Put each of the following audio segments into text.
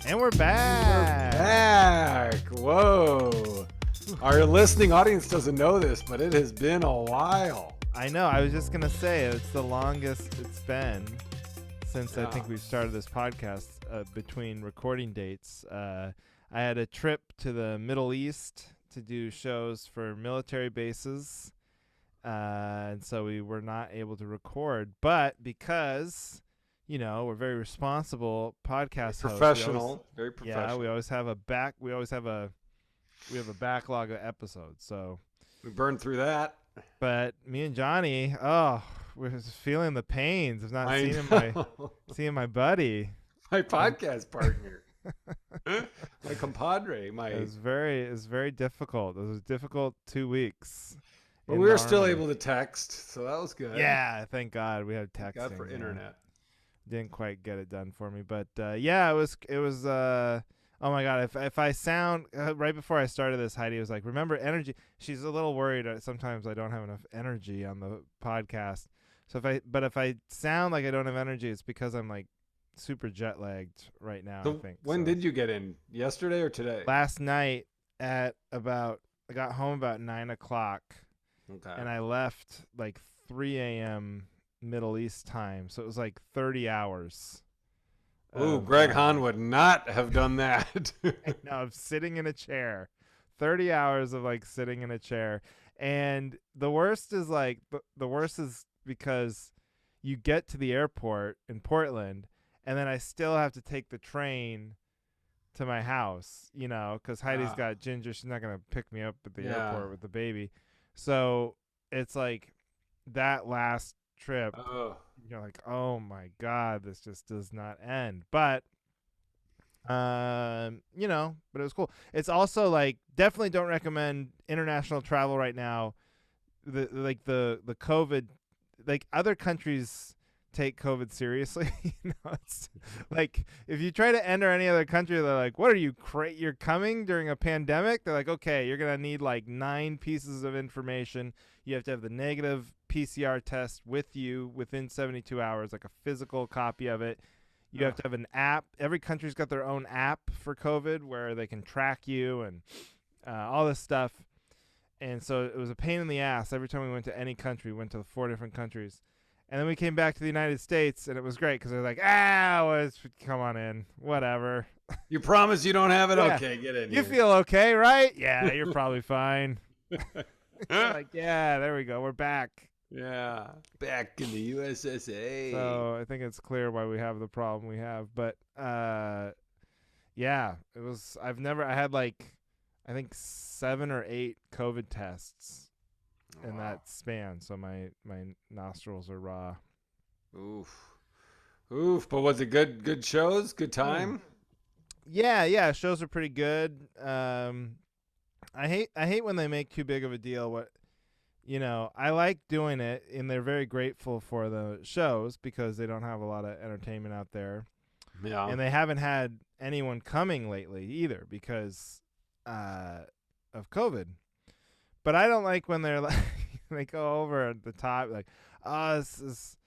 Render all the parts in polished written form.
And we're back. Back. Whoa. Our listening audience doesn't know this, but it has been a while. I know. I was just going to say it's the longest it's been since I think we've started this podcast between recording dates. I had a trip to the Middle East to do shows for military bases. And so we were not able to record. But because, you know, we're very responsible podcast professional, very professional. Yeah, we have a backlog of episodes, so we burned through that. But me and Johnny, we're just feeling the pains of not seeing my buddy, my podcast partner, my compadre. It was very difficult. It was a difficult 2 weeks. But we were still able to text, so that was good. Yeah, thank God we had texting. Thank God for internet. Didn't quite get it done for me, but yeah, it was. Oh my God! If I sound right before I started this, Heidi was like, "Remember energy." She's a little worried. Sometimes I don't have enough energy on the podcast. So if I sound like I don't have energy, it's because I'm like super jet lagged right now. So I think. When did you get in? Yesterday or today? Last night I got home about 9 o'clock. Okay. And I left like 3 a.m. Middle East time, so it was like 30 hours. Ooh, Greg Hahn would not have done that. No, I'm sitting in a chair. 30 hours of like sitting in a chair. And the worst is because you get to the airport in Portland and then I still have to take the train to my house, you know, because Heidi's got Ginger. She's not going to pick me up at the airport with the baby. So it's like that last trip, you're like, oh my God, this just does not end. But you know, but it was cool. It's also like definitely don't recommend international travel right now. The COVID, like other countries take COVID seriously. You know, it's like if you try to enter any other country, they're like, what are you you're coming during a pandemic? They're like, okay, you're gonna need like 9 pieces of information. You have to have the negative PCR test with you within 72 hours, like a physical copy of it. You have to have an app. Every country's got their own app for COVID where they can track you and all this stuff. And so it was a pain in the ass every time we went to any country. We went to 4 different countries. And then we came back to the United States, and it was great because they're like, come on in, whatever. You promise you don't have it? Yeah. Okay, get in. You feel okay, right? Yeah, you're probably fine. Like, yeah, there we go. We're back. Yeah, back in the USSA. So I think it's clear why we have the problem we have. But yeah, it was. I had like, I think 7 or 8 COVID tests in that span, so my nostrils are raw. Oof. But was it good shows? Good time? Yeah, shows are pretty good. I hate when they make too big of a deal. I like doing it, and they're very grateful for the shows because they don't have a lot of entertainment out there. Yeah. And they haven't had anyone coming lately either because of COVID. But I don't like when they're like they go over the top, like, oh, this is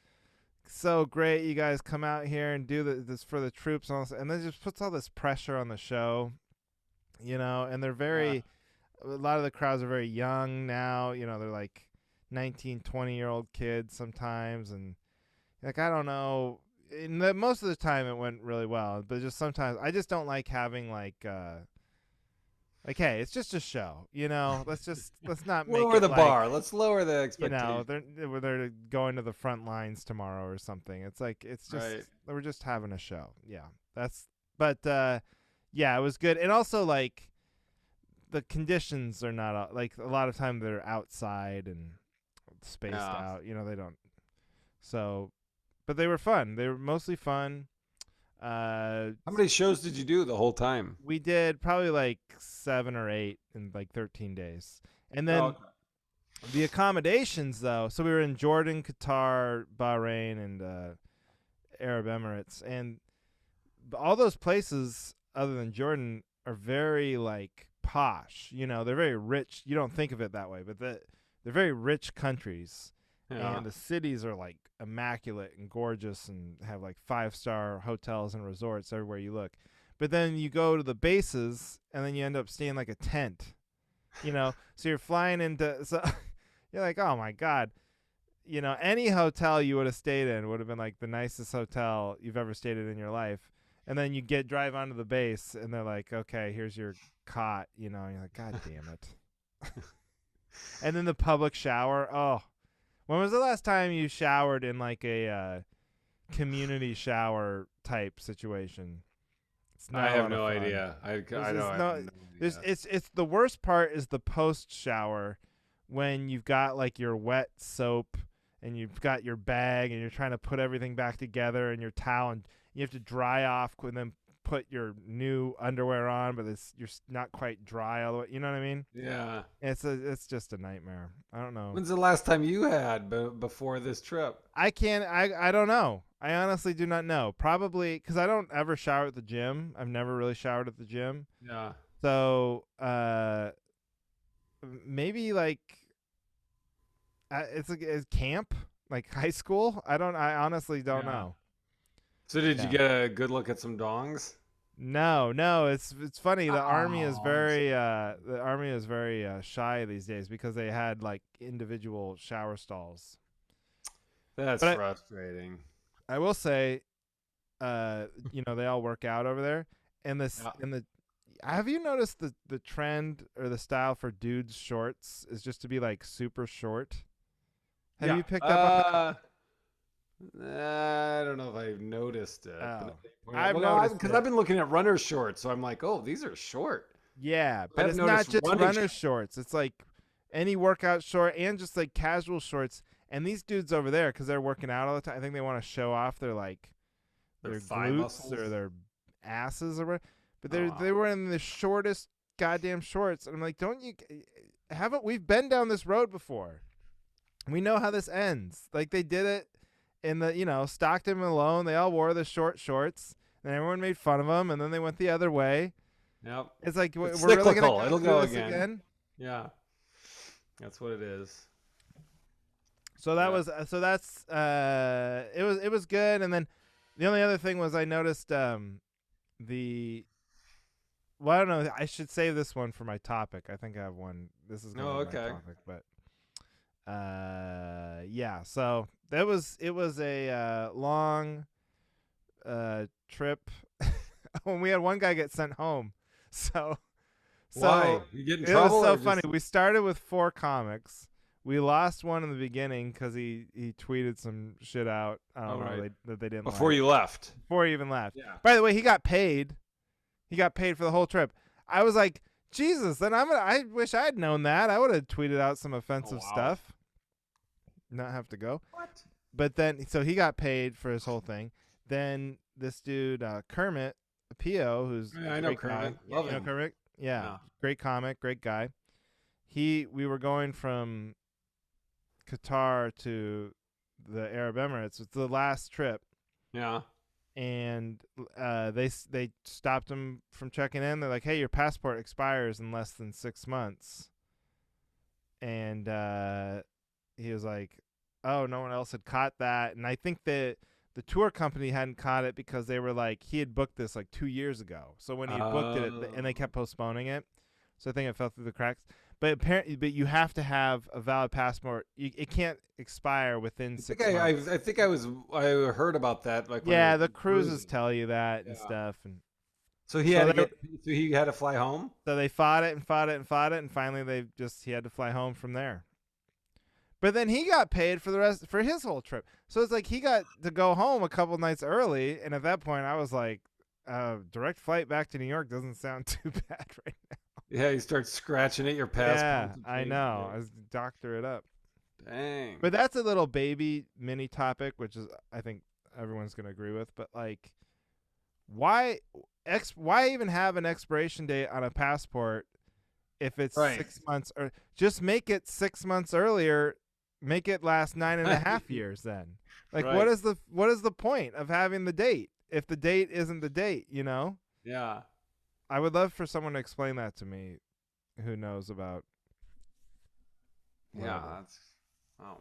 so great. You guys come out here and do this for the troops, and then just puts all this pressure on the show, you know. And they're a lot of the crowds are very young now. You know, they're like 19, 20-year-old kids sometimes, and like I don't know. Most of the time it went really well, but just sometimes I just don't like having like, hey, it's just a show, you know. Let's not make lower it the like, bar. Let's lower the expectation. You know, they're going to the front lines tomorrow or something. It's like it's just we're just having a show. Yeah, yeah, it was good, and also like the conditions are not like a lot of time they're outside and spaced out. You know, they don't. So, but they were fun. They were mostly fun. How many shows did you do the whole time? We did probably like 7 or 8 in like 13 days. And then the accommodations, though. So we were in Jordan, Qatar, Bahrain, and Arab Emirates. And all those places, other than Jordan, are very like posh. You know, they're very rich. You don't think of it that way, but they're very rich countries. Yeah. And the cities are like immaculate and gorgeous and have like 5-star hotels and resorts everywhere you look. but then you go to the bases and then you end up staying like a tent, so you're flying into, so you're like, oh my God, any hotel you would have stayed in would have been like the nicest hotel you've ever stayed in your life. And then you drive onto the base and they're like, okay, here's your cot, and you're like, God damn it. And then the public shower. Oh, when was the last time you showered in like a community shower type situation? It's not I a have lot no of fun. idea. I know. I have no There's idea. it's the worst part is the post shower when you've got like your wet soap and you've got your bag and you're trying to put everything back together and your towel, and you have to dry off and then put your new underwear on, but you're not quite dry all the way. You know what I mean? Yeah. It's just a nightmare. I don't know. When's the last time you had before this trip? I don't know. I honestly do not know. Probably because I don't ever shower at the gym. I've never really showered at the gym. Yeah. So maybe like it's camp, like high school. I honestly don't know. So did you Yeah. get a good look at some dongs? No. It's funny. The army is Oh, very shy these days because they had like individual shower stalls. That's But frustrating. I will say, they all work out over there, and have you noticed the trend or the style for dudes' shorts is just to be like super short? Have you picked up on I don't know if I've noticed it. Oh. I've I've noticed noticed because it. I've been looking at runner shorts, so I'm like, oh, these are short. Yeah, but I've it's not noticed just running runner shorts. It's like any workout short and just like casual shorts. And these dudes over there, because they're working out all the time, I think they want to show off their Their thigh glutes muscles? or their asses or whatever. But Oh. they were in the shortest goddamn shorts, and I'm like, haven't we've been down this road before? We know how this ends. Like they did it in the Stockton and Malone. They all wore the short shorts, and everyone made fun of them, and then they went the other way. Yep. It's like It's we're really cyclical. gonna It'll do go this again. Yeah. That's what it is. So that Yeah. was that's it was good. And then the only other thing was I noticed I don't know, I should save this one for my topic. I think I have one. This is going to be my topic, but yeah. So it was a long trip when we had one guy get sent home. So Why? You get in it trouble? was so or funny. just- We started with 4 comics. We lost one in the beginning because he tweeted some shit out. I don't know right. that they didn't Before like. you left. Before he even left. Yeah. By the way, he got paid. He got paid for the whole trip. I was like, Jesus. Then I wish I'd known that. I would have tweeted out some offensive wow. stuff. Not have to go. What? But then, so he got paid for his whole thing. Then this dude Kermit Pio, who's Yeah, I know Kermit. Love you know him. Kermit? Yeah, great comic, great guy. We were going from Qatar to the Arab Emirates. It's the last trip, Yeah. and they stopped him from checking in. They're like, "Hey, your passport expires in less than 6 months," and he was like, "Oh, no one else had caught that." And I think that the tour company hadn't caught it because they were like, he had booked this like 2 years ago. So when he booked it, and they kept postponing it, so I think it fell through the cracks. But apparently, you have to have a valid passport. It can't expire within 6 months. I think I heard about that. Like when Yeah, I was the cruises cruising. tell you that and Yeah. stuff. And So he had to fly home. so they fought it, and finally he had to fly home from there. But then he got paid for his whole trip. So it's like he got to go home a couple nights early, and at that point I was like, direct flight back to New York doesn't sound too bad right now. Yeah, you start scratching at your passport. Yeah, I know. I was doctor it up. Dang. But that's a little baby mini topic, which is I think everyone's gonna agree with. But like, why even have an expiration date on a passport if it's Right. 6 months, or just make it 6 months earlier? Make it last 9.5 years. Then, like, Right. what is the point of having the date if the date isn't the date? Yeah. I would love for someone to explain that to me, who knows about. Yeah. whatever. That's, oh.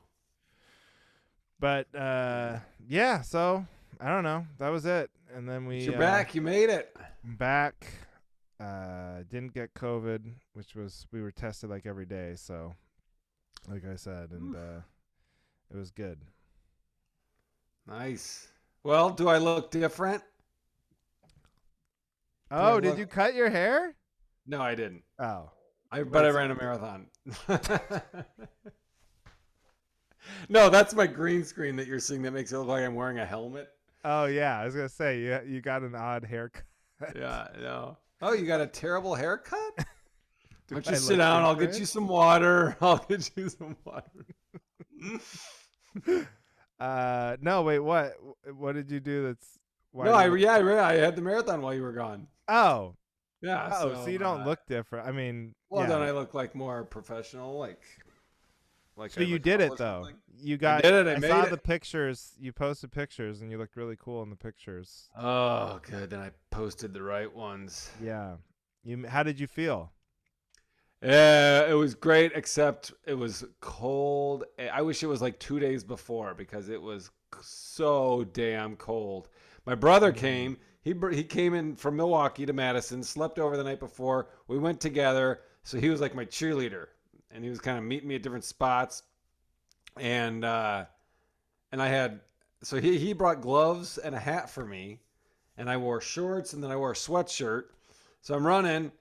But yeah, so I don't know. That was it. And then You're back. You made it. back. Didn't get COVID, which was we were tested like every day. So, like I said, and it was good. Nice. Well, do I look different? Oh, did you cut your hair? No, I didn't. Oh, But I ran a marathon. No, that's my green screen that you're seeing that makes it look like I'm wearing a helmet. oh yeah. I was gonna say you got an odd haircut. Yeah, no. Oh, you got a terrible haircut? Why don't you I sit look down? I'll get different? you some water. I'll get you some water. No, wait. What? What did you do? That's why? No, I had the marathon while you were gone. Oh, Yeah. so you don't look different. I mean, Well, yeah. then I look like more professional, like. So I you look did cool it or though. something. You got. did it. I I made saw it. the pictures. You posted pictures, and you looked really cool in the pictures. Oh, good. Then I posted the right ones. Yeah. How did you feel? Yeah, it was great, except it was cold. I wish it was like 2 days before because it was so damn cold. My brother came. He came in from Milwaukee to Madison, slept over the night before. We went together, so he was like my cheerleader, and he was kind of meeting me at different spots. And I had so he brought gloves and a hat for me, and I wore shorts, and then I wore a sweatshirt. So I'm running.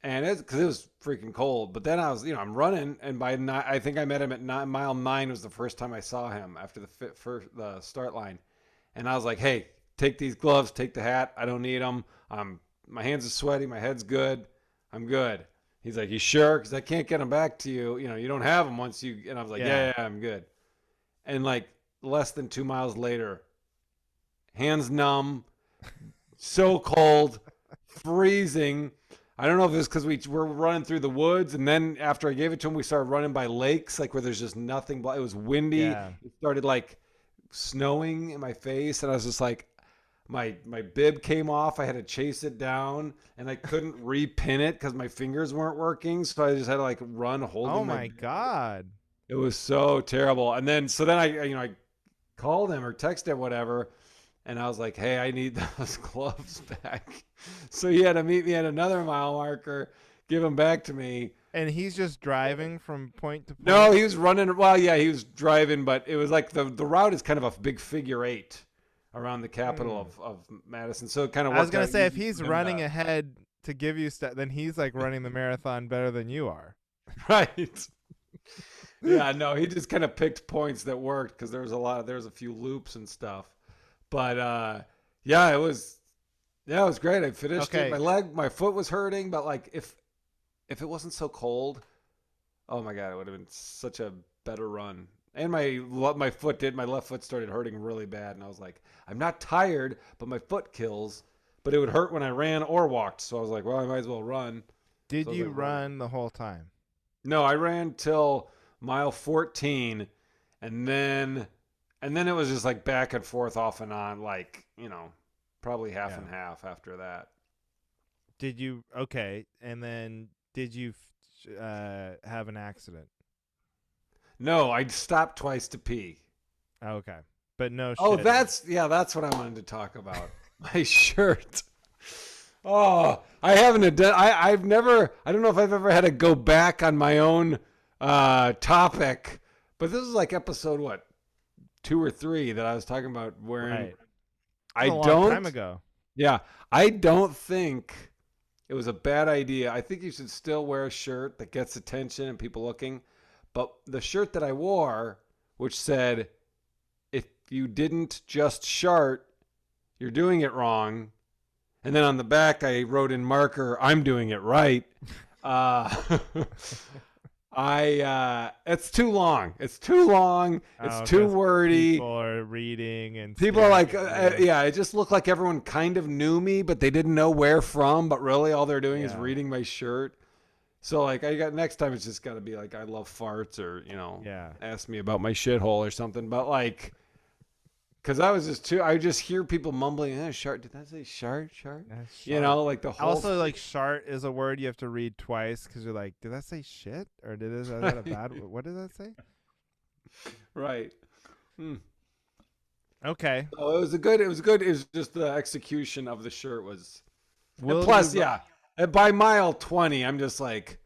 And because it was freaking cold, but then I'm running, and I think I met him at mile 9 was the first time I saw him after the start line, and I was like, "Hey, take these gloves, take the hat. I don't need them. My hands are sweaty, my head's good. I'm good." He's like, "You sure? Because I can't get them back to you. You don't have them once you." And I was like, "Yeah, I'm good." And like less than 2 miles later, hands numb, so cold, freezing. I don't know if it was because we were running through the woods, and then after I gave it to him, we started running by lakes, like where there's just nothing. It was windy. Yeah. It started like snowing in my face, and I was just like, my bib came off. I had to chase it down, and I couldn't repin it because my fingers weren't working. So I just had to like run holding. Oh my god. It was so terrible. And then I called him or texted him, whatever. And I was like, "Hey, I need those gloves back." So he had to meet me at another mile marker, give them back to me. And he's just driving from point to point? No, he was running. Well, yeah, he was driving, but it was like the route is kind of a big figure 8 around the capital of Madison. So it kind of I was going to say, if easy he's for him running ahead to give you stuff, then he's like running the marathon better than you are. Right. Yeah, no, he just kind of picked points that worked because there was a few loops and stuff. But yeah, it was great. I finished it. My foot was hurting, but like if it wasn't so cold, oh my god, it would have been such a better run. And my left foot started hurting really bad, and I was like, I'm not tired, but my foot kills. But it would hurt when I ran or walked, so I was like, well, I might as well run. Did you run the whole time? No, I ran till mile 14, and then it was just like back and forth, off and on, like, probably half and half after that. Did you and then did you have an accident? No, I stopped twice to pee. Okay. But no shit. Oh, that's what I wanted to talk about. My shirt. Oh, I haven't I've never, I don't know if I've ever had to go back on my own topic, but this is like episode 2 or 3 that I was talking about wearing. Right. A long time ago. Yeah, I don't think it was a bad idea. I think you should still wear a shirt that gets attention and people looking. But the shirt that I wore, which said, "If you didn't just shart, you're doing it wrong." And then on the back, I wrote in marker, "I'm doing it right." It's too long. It's too long. It's too wordy. People are reading and people are like, it just looked like everyone kind of knew me, but they didn't know where from. But really, all they're doing is reading my shirt. So like, next time it's just got to be like, "I love farts," or ask me about my shithole or something. But like, because I just hear people mumbling, "Shart." Did that say shart? Shart? Like the whole. Also, like, shart is a word you have to read twice because you're like, did that say shit? Or is that a bad? What did that say? Right. Okay. So it was just the execution of the shirt was. And Will you? plus, yeah, and by mile 20, I'm just like,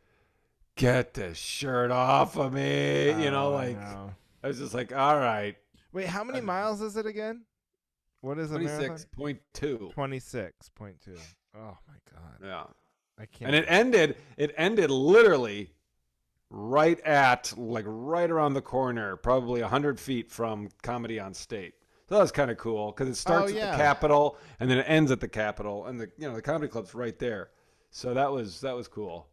get this shirt off of me. Oh, I Like know. I was just like, all right, Wait, how many uh, miles is it again? What is a marathon? 26.2. 26.2. Oh my god. Yeah. I And can't. it ended literally right around the corner, probably 100 feet from Comedy on State. So that was kind of cool because it Oh starts at the yeah. Capitol and then it ends at the Capitol, and the comedy club's right there. So that was cool.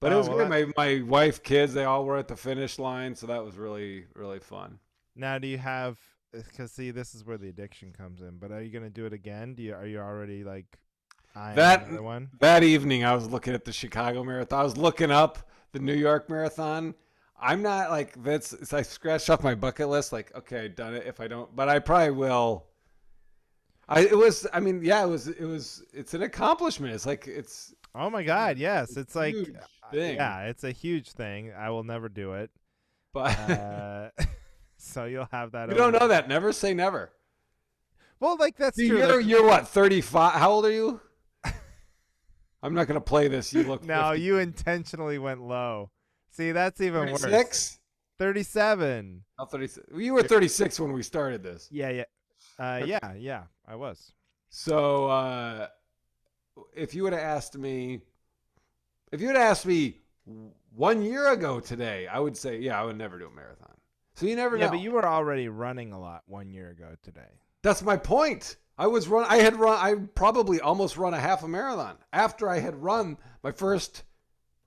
But it Oh was well. great. My wife, kids, they all were at the finish line, so that was really really fun. Now, do you have? Because see, this is where the addiction comes in. But are you gonna do it again? Are you already like eyeing That another one? that evening, I was looking at the Chicago Marathon. I was looking up the New York Marathon. I'm not like that's. I scratched off my bucket list. Like, okay, I've done it. If I don't, but I probably will. It was. I mean, yeah, it was. It was. It's an accomplishment. It's like it's Oh my God! Yes, a it's like, huge thing. yeah, it's a huge thing. I will never do it. But Uh, so you'll have that you over. don't know that. Never say never. Well, like that's See, true. you're Like you're what 35? How old are you? I'm not gonna play this. You look no, 50. you intentionally went low. See, that's even worse. 36. 37. Oh, 36. You were 36 when we started this. Yeah, yeah, yeah. I was. So if you would have asked me, if you would have asked me 1 year ago today, I would say, yeah, I would never do a marathon. So you never Yeah, know. but you were already running a lot 1 year ago today. That's my point. I probably almost run a half a marathon after I had run my first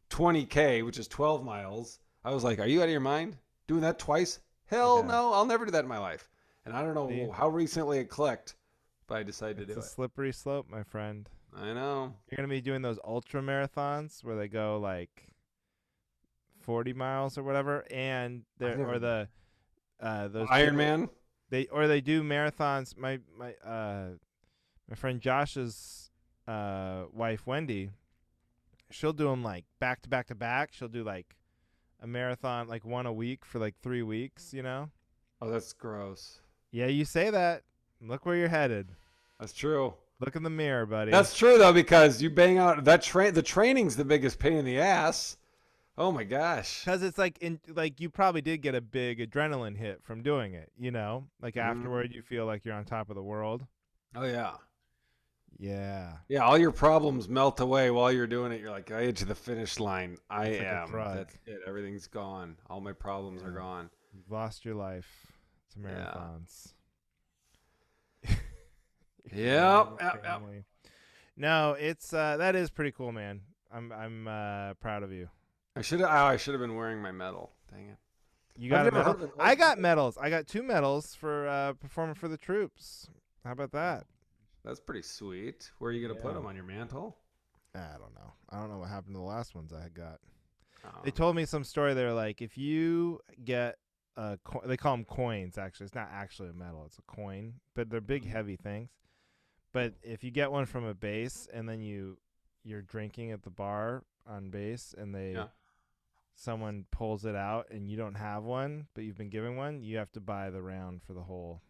20K, which is 12 miles. I was like, are you out of your mind? Doing that twice? Hell Yeah. no, I'll never do that in my life. And I don't See, know how recently it clicked, but I decided to it's do a it. slippery slope, my friend. I know. You're gonna be doing those ultra marathons where they go like 40 miles or whatever, and I've they're never or the those Iron people Man. they do marathons. My friend Josh's wife Wendy, she'll do them like back to back to back. She'll do like a marathon like one a week for like 3 weeks. You know? Oh, that's gross. Yeah, you say that. Look where you're headed. That's true. Look in the mirror, buddy. That's true though, because you bang out the training's the biggest pain in the ass. Oh my gosh. Because it's like you probably did get a big adrenaline hit from doing it. You know, like Mhm. afterward you feel like you're on top of the world. Oh yeah. Yeah, Yeah, all your problems melt away while you're doing it. You're like, I hit to the finish line. I it's like a am. drug. That's it. Everything's gone. All my problems are Yeah. gone. You've lost your life to Yeah. marathons. Yep. Your Yep. Yep. family. No, it's that is pretty cool, man. I'm proud of you. I should have been wearing my medal. Dang it. You I've got a never medal. heard of it. I got medals. I got 2 medals for performing for the troops. How about that? That's pretty sweet. Where are you gonna put Yeah. them on your mantle? I don't know. I don't know what happened to the last ones I got. Oh. They told me some story. They're like, if you get they call them coins. Actually, it's not actually a medal. It's a coin, but they're big, heavy things. But if you get one from a base and then you're drinking at the bar on base and Yeah. someone pulls it out and you don't have one, but you've been given one, you have to buy the round for the whole.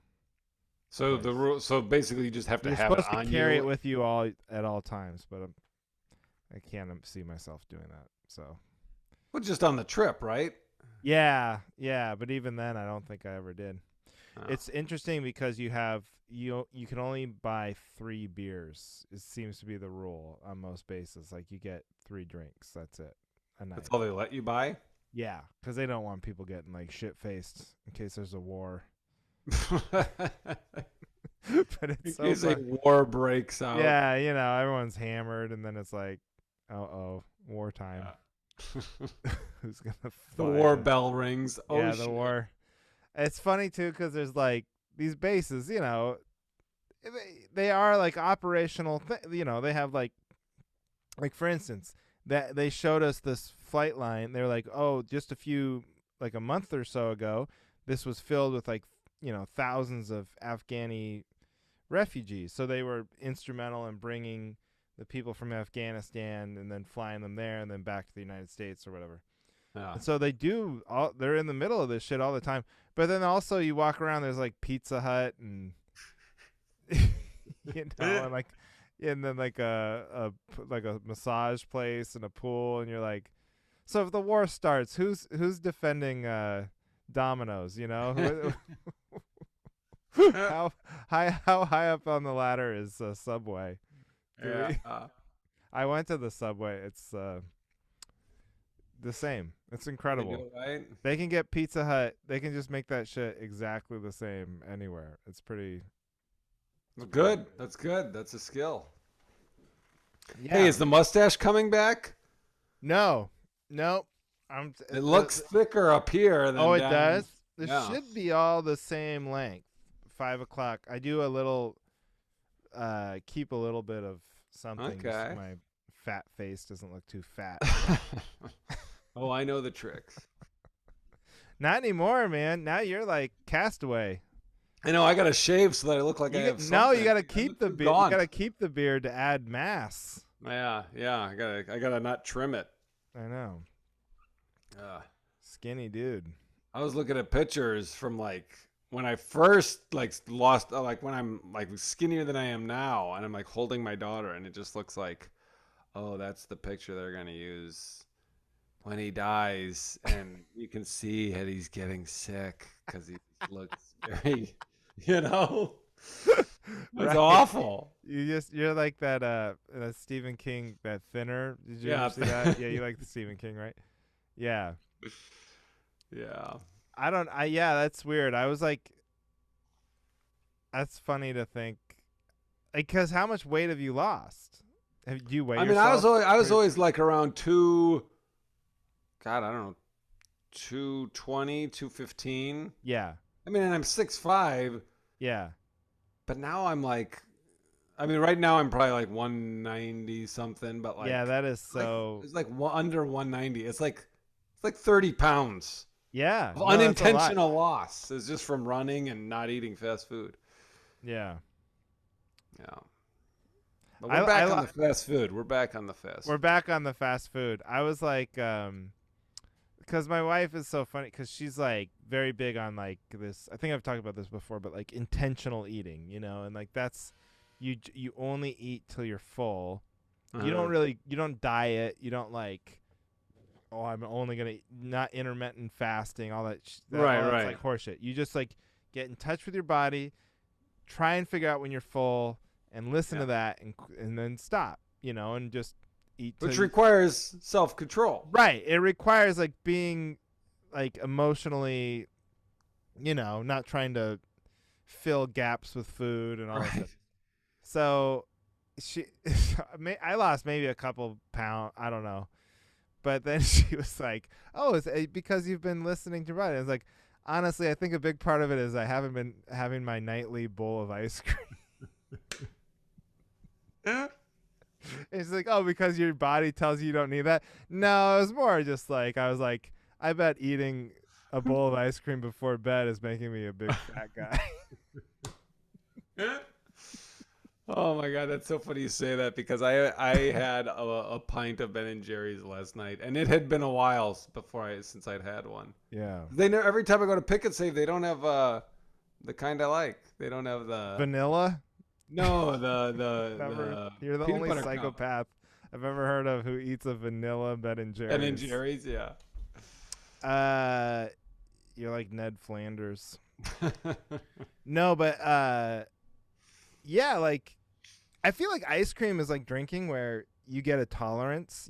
So place. so basically, you just have to You're have it supposed to on carry you. it with you all at all times, but I can't see myself doing that. So Well, just on the trip, right? yeah, but even then, I don't think I ever did. Oh. It's interesting because you can only buy 3 beers. It seems to be the rule on most bases. Like you get 3 drinks. That's it. A night. That's all they let you buy. Yeah, because they don't want people getting like shit faced in case there's a war. But In it's so case a fun. war breaks out. Yeah, everyone's hammered, and then it's like, wartime. Yeah. Who's gonna The fly war in? bell rings. Oh, Yeah, shit. the war. It's funny too because there's like these bases, they are like operational. They have like for instance that they showed us this flight line. They were like, oh, just a month or so ago, this was filled with like thousands of Afghani refugees. So they were instrumental in bringing the people from Afghanistan and then flying them there and then back to the United States or whatever. Yeah. And so they're in the middle of this shit all the time. But then also you walk around, there's like Pizza Hut and and like and then like a massage place and a pool, and you're like, so if the war starts, who's defending Domino's, how high up on the ladder is Subway? Yeah. I went to the Subway. It's the same. It's incredible. Right? They can get Pizza Hut. They can just make that shit exactly the same anywhere. It's pretty. Good. That's good. That's a skill. Yeah. Hey, is the mustache coming back? No. It looks thicker up here than Oh, it down. does. This Yeah. should be all the same length. 5 o'clock. I do a little. Keep a little bit of something. Okay. So my fat face doesn't look too fat. Oh, I know the tricks. Not anymore, man. Now you're like Castaway. I know. I got to shave so that I look like I have something. No, you got to keep the beard. gaunt. You got to keep the beard to add mass. Yeah. I gotta not trim it. I know. Skinny dude. I was looking at pictures from like when I first like lost, like when I'm like skinnier than I am now, and I'm like holding my daughter, and it just looks like, oh, that's the picture they're gonna use when he dies, and you can see that he's getting sick because he looks very, It's Right. awful. You're like that Stephen King, that Thinner. Did you ever see that? Yeah, you like the Stephen King, right? Yeah. Yeah. Yeah, that's weird. I was like, that's funny to think, because how much weight have you lost? Do you weigh yourself? I was always like around God, I don't know, 220, 215. Yeah. I mean, and I'm 6'5", Yeah. but now I'm like, right now I'm probably like 190 something, but like, yeah, that is so. it's like under 190. It's like 30 pounds Yeah. of No, that's a lot. unintentional loss. It's just from running and not eating fast food. Yeah. Yeah. But we're back on the fast food. We're back on the fast. We're back on the fast food. I was like, because my wife is so funny, because she's like very big on like this. I think I've talked about this before, but like intentional eating, and like that's you only eat till you're full. Uh-huh. You don't diet. You don't like, oh, I'm only gonna not intermittent fasting. All that. Right. It's like horseshit. You just like get in touch with your body, try and figure out when you're full, and listen to that, and then stop. And just eat. Which requires self-control. Right. It requires like being like emotionally, not trying to fill gaps with food and all that stuff. So I lost maybe a couple pounds. I don't know. But then she was like, oh, it's because you've been listening to your body. I was like, honestly, I think a big part of it is I haven't been having my nightly bowl of ice cream. It's like, oh, because your body tells you don't need that. No, it was more just like, I was like, I bet eating a bowl of ice cream before bed is making me a big fat guy. Oh my God, that's so funny you say that, because I had a pint of Ben and Jerry's last night, and it had been a while since I'd had one. Yeah. Every time I go to Pick and Save, they don't have the kind I like. They don't have the vanilla. No, the you're the only psychopath I've ever heard of who eats a vanilla Ben and Jerry's. Ben and Jerry's, yeah. You're like Ned Flanders. No, but yeah, like I feel like ice cream is like drinking, where you get a tolerance,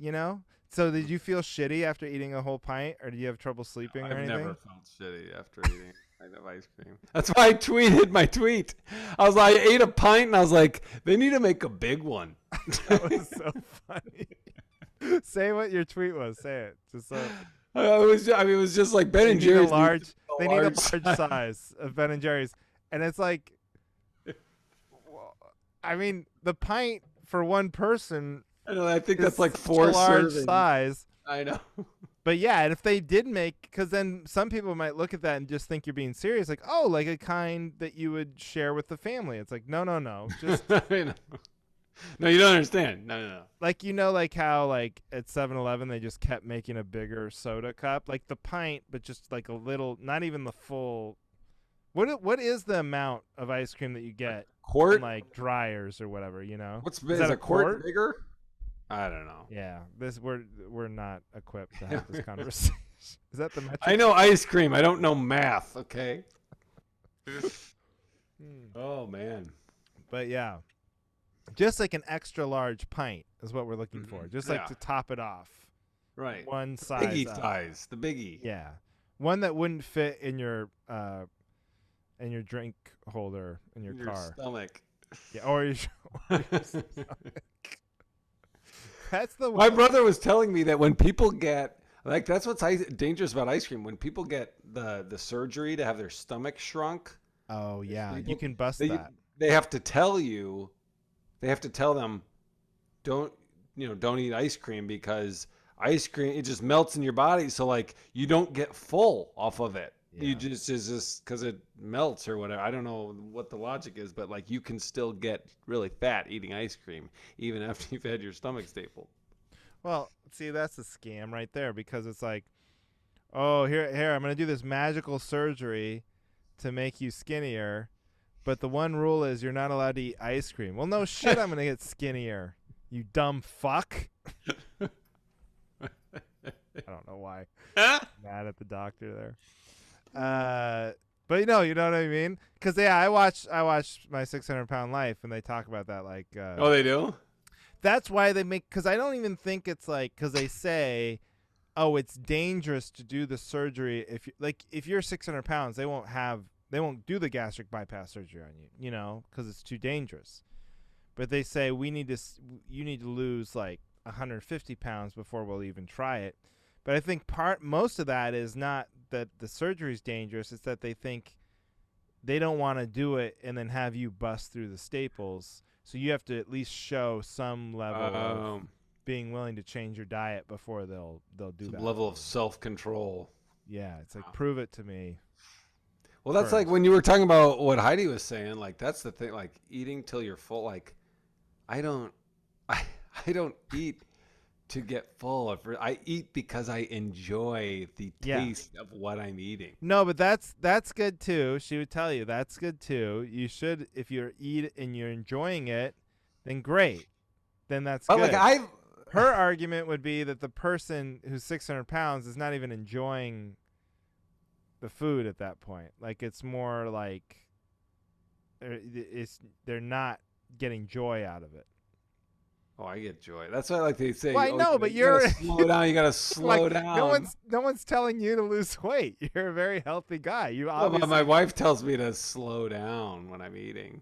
So did you feel shitty after eating a whole pint, or did you have trouble sleeping or anything? I've never felt shitty after eating a pint of ice cream. That's why I tweeted my tweet. I was like, I ate a pint, and I was like, they need to make a big one. That was so funny. Say what your tweet was. Say it. Just so. It was just like Ben and Jerry's. They need a large size of Ben and Jerry's, and it's like, I mean, the pint for one person. I know. I think that's like 4 large servings. Size. I know. But yeah, and if they did make, because then some people might look at that and just think you're being serious, like, oh, like a kind that you would share with the family. It's like, no, just I know. No, you don't understand. No, no, no. Like, like how like at 7-Eleven they just kept making a bigger soda cup, like the pint, but just like a little, not even the full. What is the amount of ice cream that you get in Quart? like dryers or whatever? Is Is that a a quart quart? bigger? I don't know. Yeah, this we're not equipped to have this conversation. Is that the I metric? know ice cream. I don't know math. Okay. Hmm. Oh man. But yeah, just like an extra large pint is what we're looking for. Just like Yeah. to top it off, Right. one The size biggie up. size. The biggie. Yeah, one that wouldn't fit in your drink holder in your In your car. stomach. Yeah, or your, or your that's the My brother was telling me that when people get like that's what's dangerous about ice cream. When people get the surgery to have their stomach shrunk, Oh yeah, you people can bust they that. they have to tell you, they have to tell them, don't eat ice cream because ice cream it just melts in your body. So like you don't get full off of it. You Yeah. just is just because it melts or whatever. I don't know what the logic is, but like you can still get really fat eating ice cream even after you've had your stomach stapled. Well, see, that's a scam right there because it's like, oh, here, I'm gonna do this magical surgery to make you skinnier, but the one rule is you're not allowed to eat ice cream. Well, no shit, I'm gonna get skinnier. You dumb fuck. I don't know why. Mad at the doctor there. But you know what I mean? Because yeah, I watched my 600-pound life, and they talk about that like. Oh, they do? That's why they make. Because I don't even think it's like because they say, oh, it's dangerous to do the surgery if you're 600 pounds, they won't do the gastric bypass surgery on you, because it's too dangerous. But they say you need to lose like 150 pounds before we'll even try it. But I think most of that is not that the surgery is dangerous. It's that they think they don't want to do it and then have you bust through the staples. So you have to at least show some level of being willing to change your diet before they'll do some that. level of self-control. Yeah, it's like prove it to me. Well, that's first. like when you were talking about what Heidi was saying. Like that's the thing. Like eating till you're full. Like I don't, I don't eat to get full. I eat because I enjoy the taste of what I'm eating. No, but that's good too. She would tell you that's good too. You should, if you're and you're enjoying it, then great. Then that's But good. like Her argument would be that the person who's 600 pounds is not even enjoying the food at that point. Like it's more like they're not getting joy out of it. Oh, I get joy. That's why, like they say. Well, I know, but you're gotta slow down. You gotta slow like, down. No one's telling you to lose weight. You're a very healthy guy. You Well, obviously. my wife tells me to slow down when I'm eating,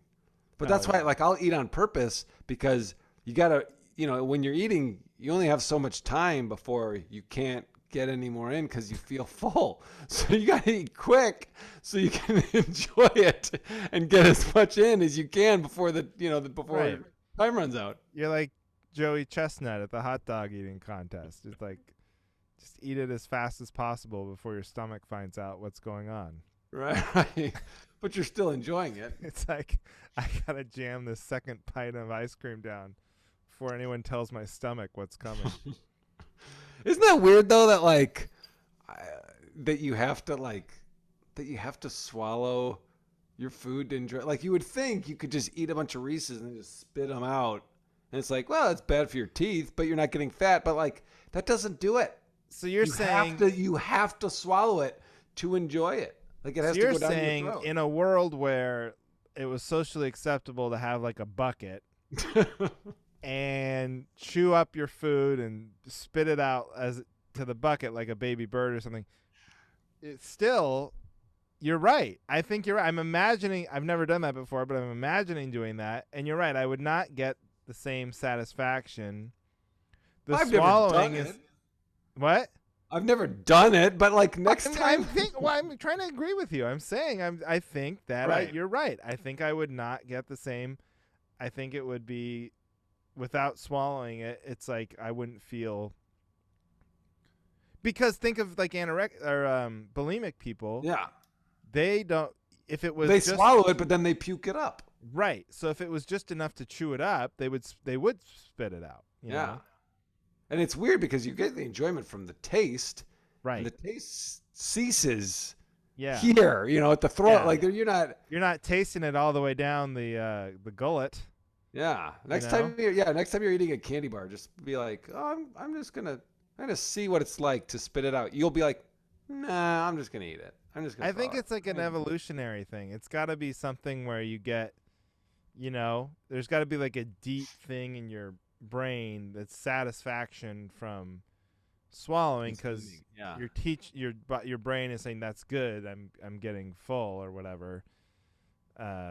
but that's why, like, I'll eat on purpose because you gotta, when you're eating, you only have so much time before you can't get any more in because you feel full. So you gotta eat quick so you can enjoy it and get as much in as you can before before time runs out. You're like Joey Chestnut at the hot dog eating contest. It's like, just eat it as fast as possible before your stomach finds out what's going on. Right. But you're still enjoying it. It's like, I gotta jam this second pint of ice cream down before anyone tells my stomach what's coming. Isn't that weird though that like that you have to swallow your food to enjoy? Like you would think you could just eat a bunch of Reese's and just spit them out. And it's like, well, it's bad for your teeth, but you're not getting fat. But like that doesn't do it. So you're saying you have to swallow it to enjoy it. Like it has to go down your throat. In a world where it was socially acceptable to have like a bucket and chew up your food and spit it out to the bucket like a baby bird or something, it's still, you're right. I think you're right. I'm imagining, I've never done that before, but I'm imagining doing that. And you're right. I would not get the same satisfaction. I've swallowing never done it. What? I've never done it, but like next time. I'm trying to agree with you. I'm saying I think that you're right. I think I would not get the same. I think it would be without swallowing it. It's like I wouldn't feel. Because think of like anorexic or bulimic people. Yeah. They don't. If it was they swallow it, but then they puke it up. Right. So if it was just enough to chew it up, they would spit it out. You Yeah. know. And it's weird because you get the enjoyment from the taste, and Right. the taste ceases Yeah. here, at the throat. Yeah. Like you're not. You're not tasting it all the way down the gullet. Yeah. You know. Next time you're eating a candy bar, just be like, oh, I'm gonna see what it's like to spit it out. You'll be like, nah, I'm just gonna eat it. I'm just gonna. I think throw it. it's like an evolutionary thing. It's got to be something where you get, there's got to be like a deep thing in your brain that's satisfaction from swallowing because Consuming, yeah. your brain is saying that's good. I'm getting full or whatever.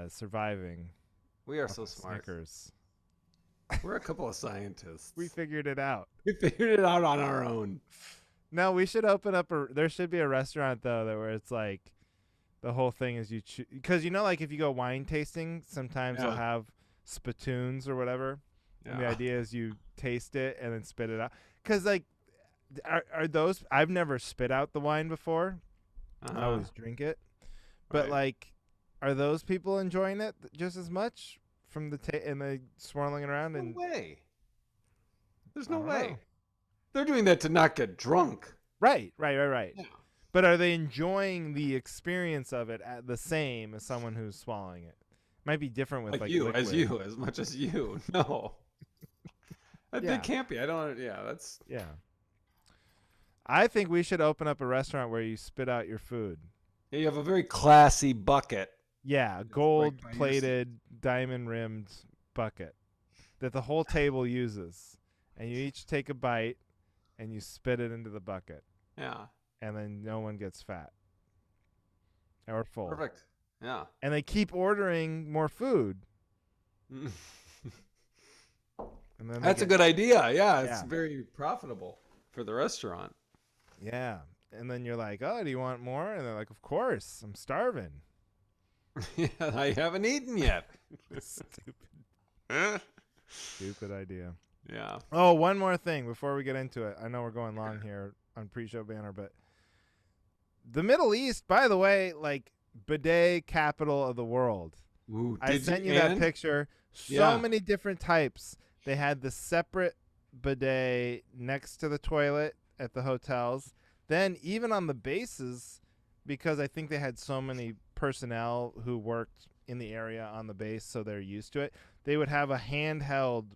Surviving. We are off so of smart. Snickers. We're a couple of scientists. We figured it out. We figured it out on our own. No, we should open up there should be a restaurant though where it's like the whole thing is you because like if you go wine tasting, sometimes they'll have spittoons or whatever. Yeah. And the idea is you taste it and then spit it out. Because like, are those? I've never spit out the wine before. I always drink it. But like, are those people enjoying it just as much from the and the swirling it around? No And way. There's no I don't way. know. They're doing that to not get drunk. Right. Yeah. But are they enjoying the experience of it the same as someone who's swallowing it? Might be different with like you, liquid. as much as you. No. They can't be. I don't. Yeah, that's. Yeah. I think we should open up a restaurant where you spit out your food. Yeah, you have a very classy bucket. Yeah, gold-plated, diamond-rimmed bucket that the whole table uses, and you each take a bite, and you spit it into the bucket. Yeah. And then no one gets fat or full. Perfect. Yeah. And they keep ordering more food. And then That's a good idea. Yeah, it's very profitable for the restaurant. Yeah. And then you're like, oh, do you want more? And they're like, of course, I'm starving. Yeah, I haven't eaten yet. Stupid idea. Yeah. Oh, one more thing before we get into it. I know we're going long here on pre-show banner, but the Middle East, by the way, like bidet capital of the world. Ooh, I sent you that picture. So many different types. They had the separate bidet next to the toilet at the hotels. Then even on the bases, because I think they had so many personnel who worked in the area on the base, so they're used to it, they would have a handheld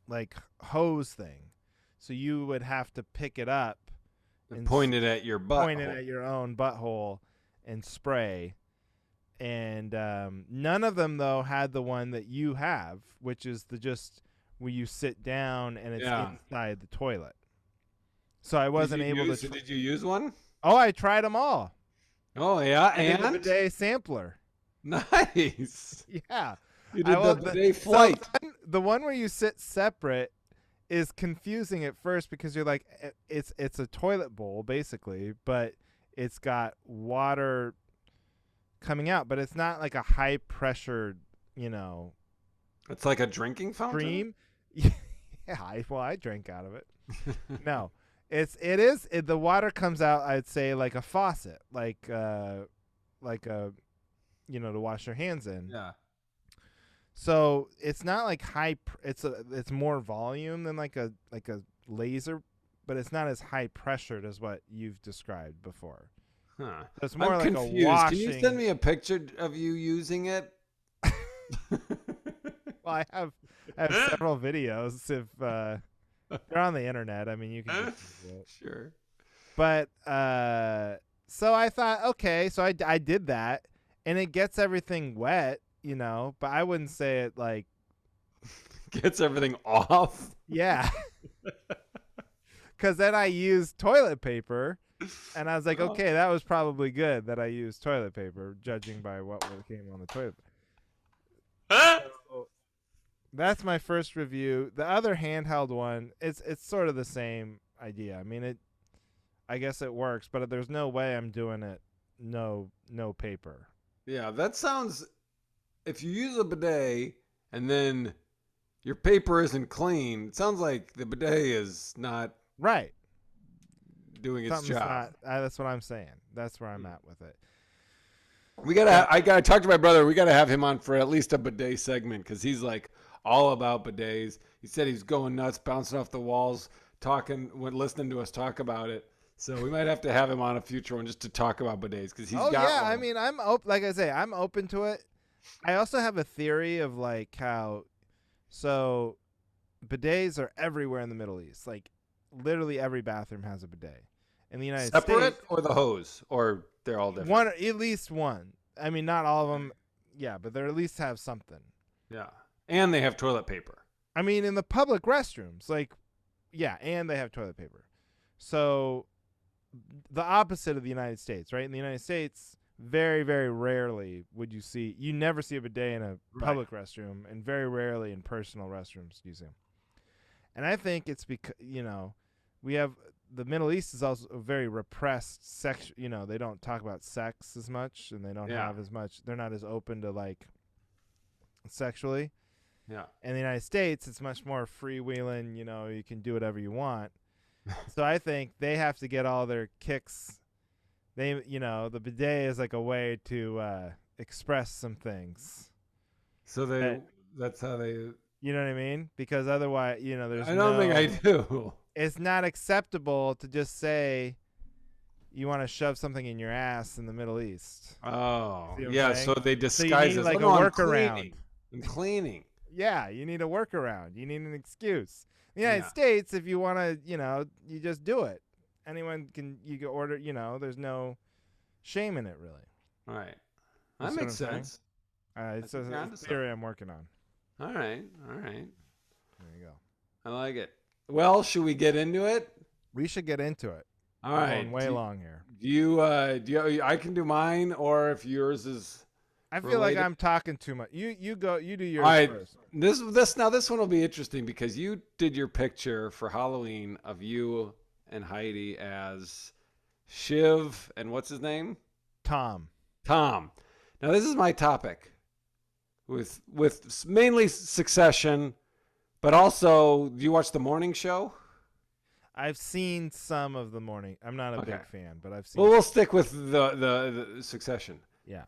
like hose thing. So you would have to pick it up and point it at your butt. Point it at your own butthole and spray. And none of them, though, had the one that you have, which is just where you sit down and it's inside the toilet. So I wasn't able to. Did you use one? Oh, I tried them all. Oh, yeah. And the bidet sampler. Nice. Yeah. You did the bidet flight. So the one where you sit separate is confusing at first because you're like, it's a toilet bowl, basically, but it's got water coming out, but it's not like a high pressure, It's like a drinking fountain. Stream. Yeah, I drank out of it. No, the water comes out. I'd say like a faucet, like a, to wash your hands in. Yeah. So it's not like it's more volume than like a laser, but it's not as high pressured as what you've described before. Huh. So it's more I'm like confused. a washing. Can you send me a picture of you using it? Well, I have several videos. If they're on the internet, I mean, you can just use it. Sure. But so I thought, okay, so I did that, and it gets everything wet, but I wouldn't say it like gets everything off. Yeah. Because then I used toilet paper, and I was like, okay, that was probably good that I used toilet paper, judging by what came on the toilet. So that's my first review. The other handheld one, it's sort of the same idea. I mean, I guess it works, but there's no way I'm doing it no paper. Yeah, that sounds. If you use a bidet and then your paper isn't clean, it sounds like the bidet is not right doing its job. That's what I'm saying. That's where I'm at with it. But I gotta talk to my brother. We gotta have him on for at least a bidet segment because he's like all about bidets. He said he's going nuts, bouncing off the walls, talking when listening to us talk about it. So we might have to have him on a future one just to talk about bidets because he's oh got yeah, I one. mean, I'm open. Like I say, I'm open to it. I also have a theory of like how so bidets are everywhere in the Middle East. Like literally every bathroom has a bidet. In the United Separate States, or the hose, or they're all different. one at least one. I mean, not all of them. Yeah, but they at least have something. Yeah, and they have toilet paper. I mean, in the public restrooms, like yeah, and they have toilet paper. So the opposite of the United States, right? In the United States, very, very rarely would you never see a bidet in a Right. public restroom, and very rarely in personal restrooms do you see them. And I think it's because, we have the Middle East is also a very repressed sex, they don't talk about sex as much and they don't Yeah. have as much, they're not as open to like sexually. Yeah. In the United States, it's much more freewheeling, you can do whatever you want. So I think they have to get all their kicks. The bidet is like a way to express some things. So That, that's how they. you know what I mean? Because otherwise, there's I don't think I no. do. It's not acceptable to just say you want to shove something in your ass in the Middle East. Oh, See what I'm yeah. saying? So they So you disguise need it. like Oh, a no, I'm workaround. cleaning. I'm cleaning. Yeah, you need a workaround. You need an excuse. In the United Yeah. States, if you want to, you just do it. Anyone you can order, there's no shame in it really. All right. You That see what makes I'm saying? sense. It's think you're a onto theory I'm working on. All right. All right. There you go. I like it. Well, should we get into it? We should get into it. All We're right. going way long here. Do you? I can do mine, or if yours is. I feel like related. I'm talking too much. You go. You do yours All right. first. This one will be interesting because you did your picture for Halloween of you and Heidi as Shiv and what's his name? Tom. Tom. Now this is my topic with mainly Succession, but also do you watch the morning show? I've seen some of the morning. I'm not a Okay. big fan, but I've seen. Well, we'll stick with the Succession. Yeah.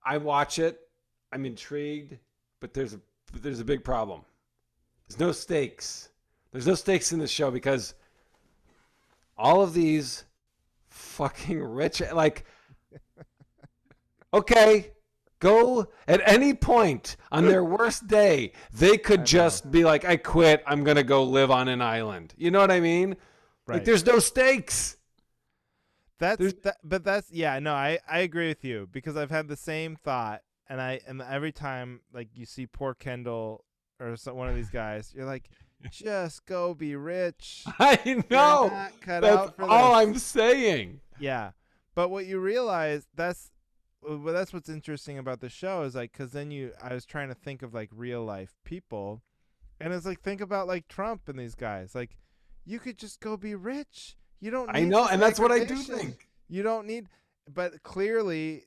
I watch it. I'm intrigued, but there's a big problem. There's no stakes. There's no stakes in this show because all of these fucking rich, like, okay, go at any point on their worst day, they could just be like, I quit. I'm going to go live on an island. You know what I mean? Right. Like, there's no stakes. But that's yeah. No, I agree with you because I've had the same thought, and every time like you see poor Kendall or one of these guys, you're like, just go be rich. I You're know. not cut That's out for all this. I'm saying. Yeah, but what you realize that's what's interesting about the show is like because then I was trying to think of like real life people, and it's like think about like Trump and these guys. Like you could just go be rich. You don't. Need I know, this and that's what I do aggravation. think. You don't need, but clearly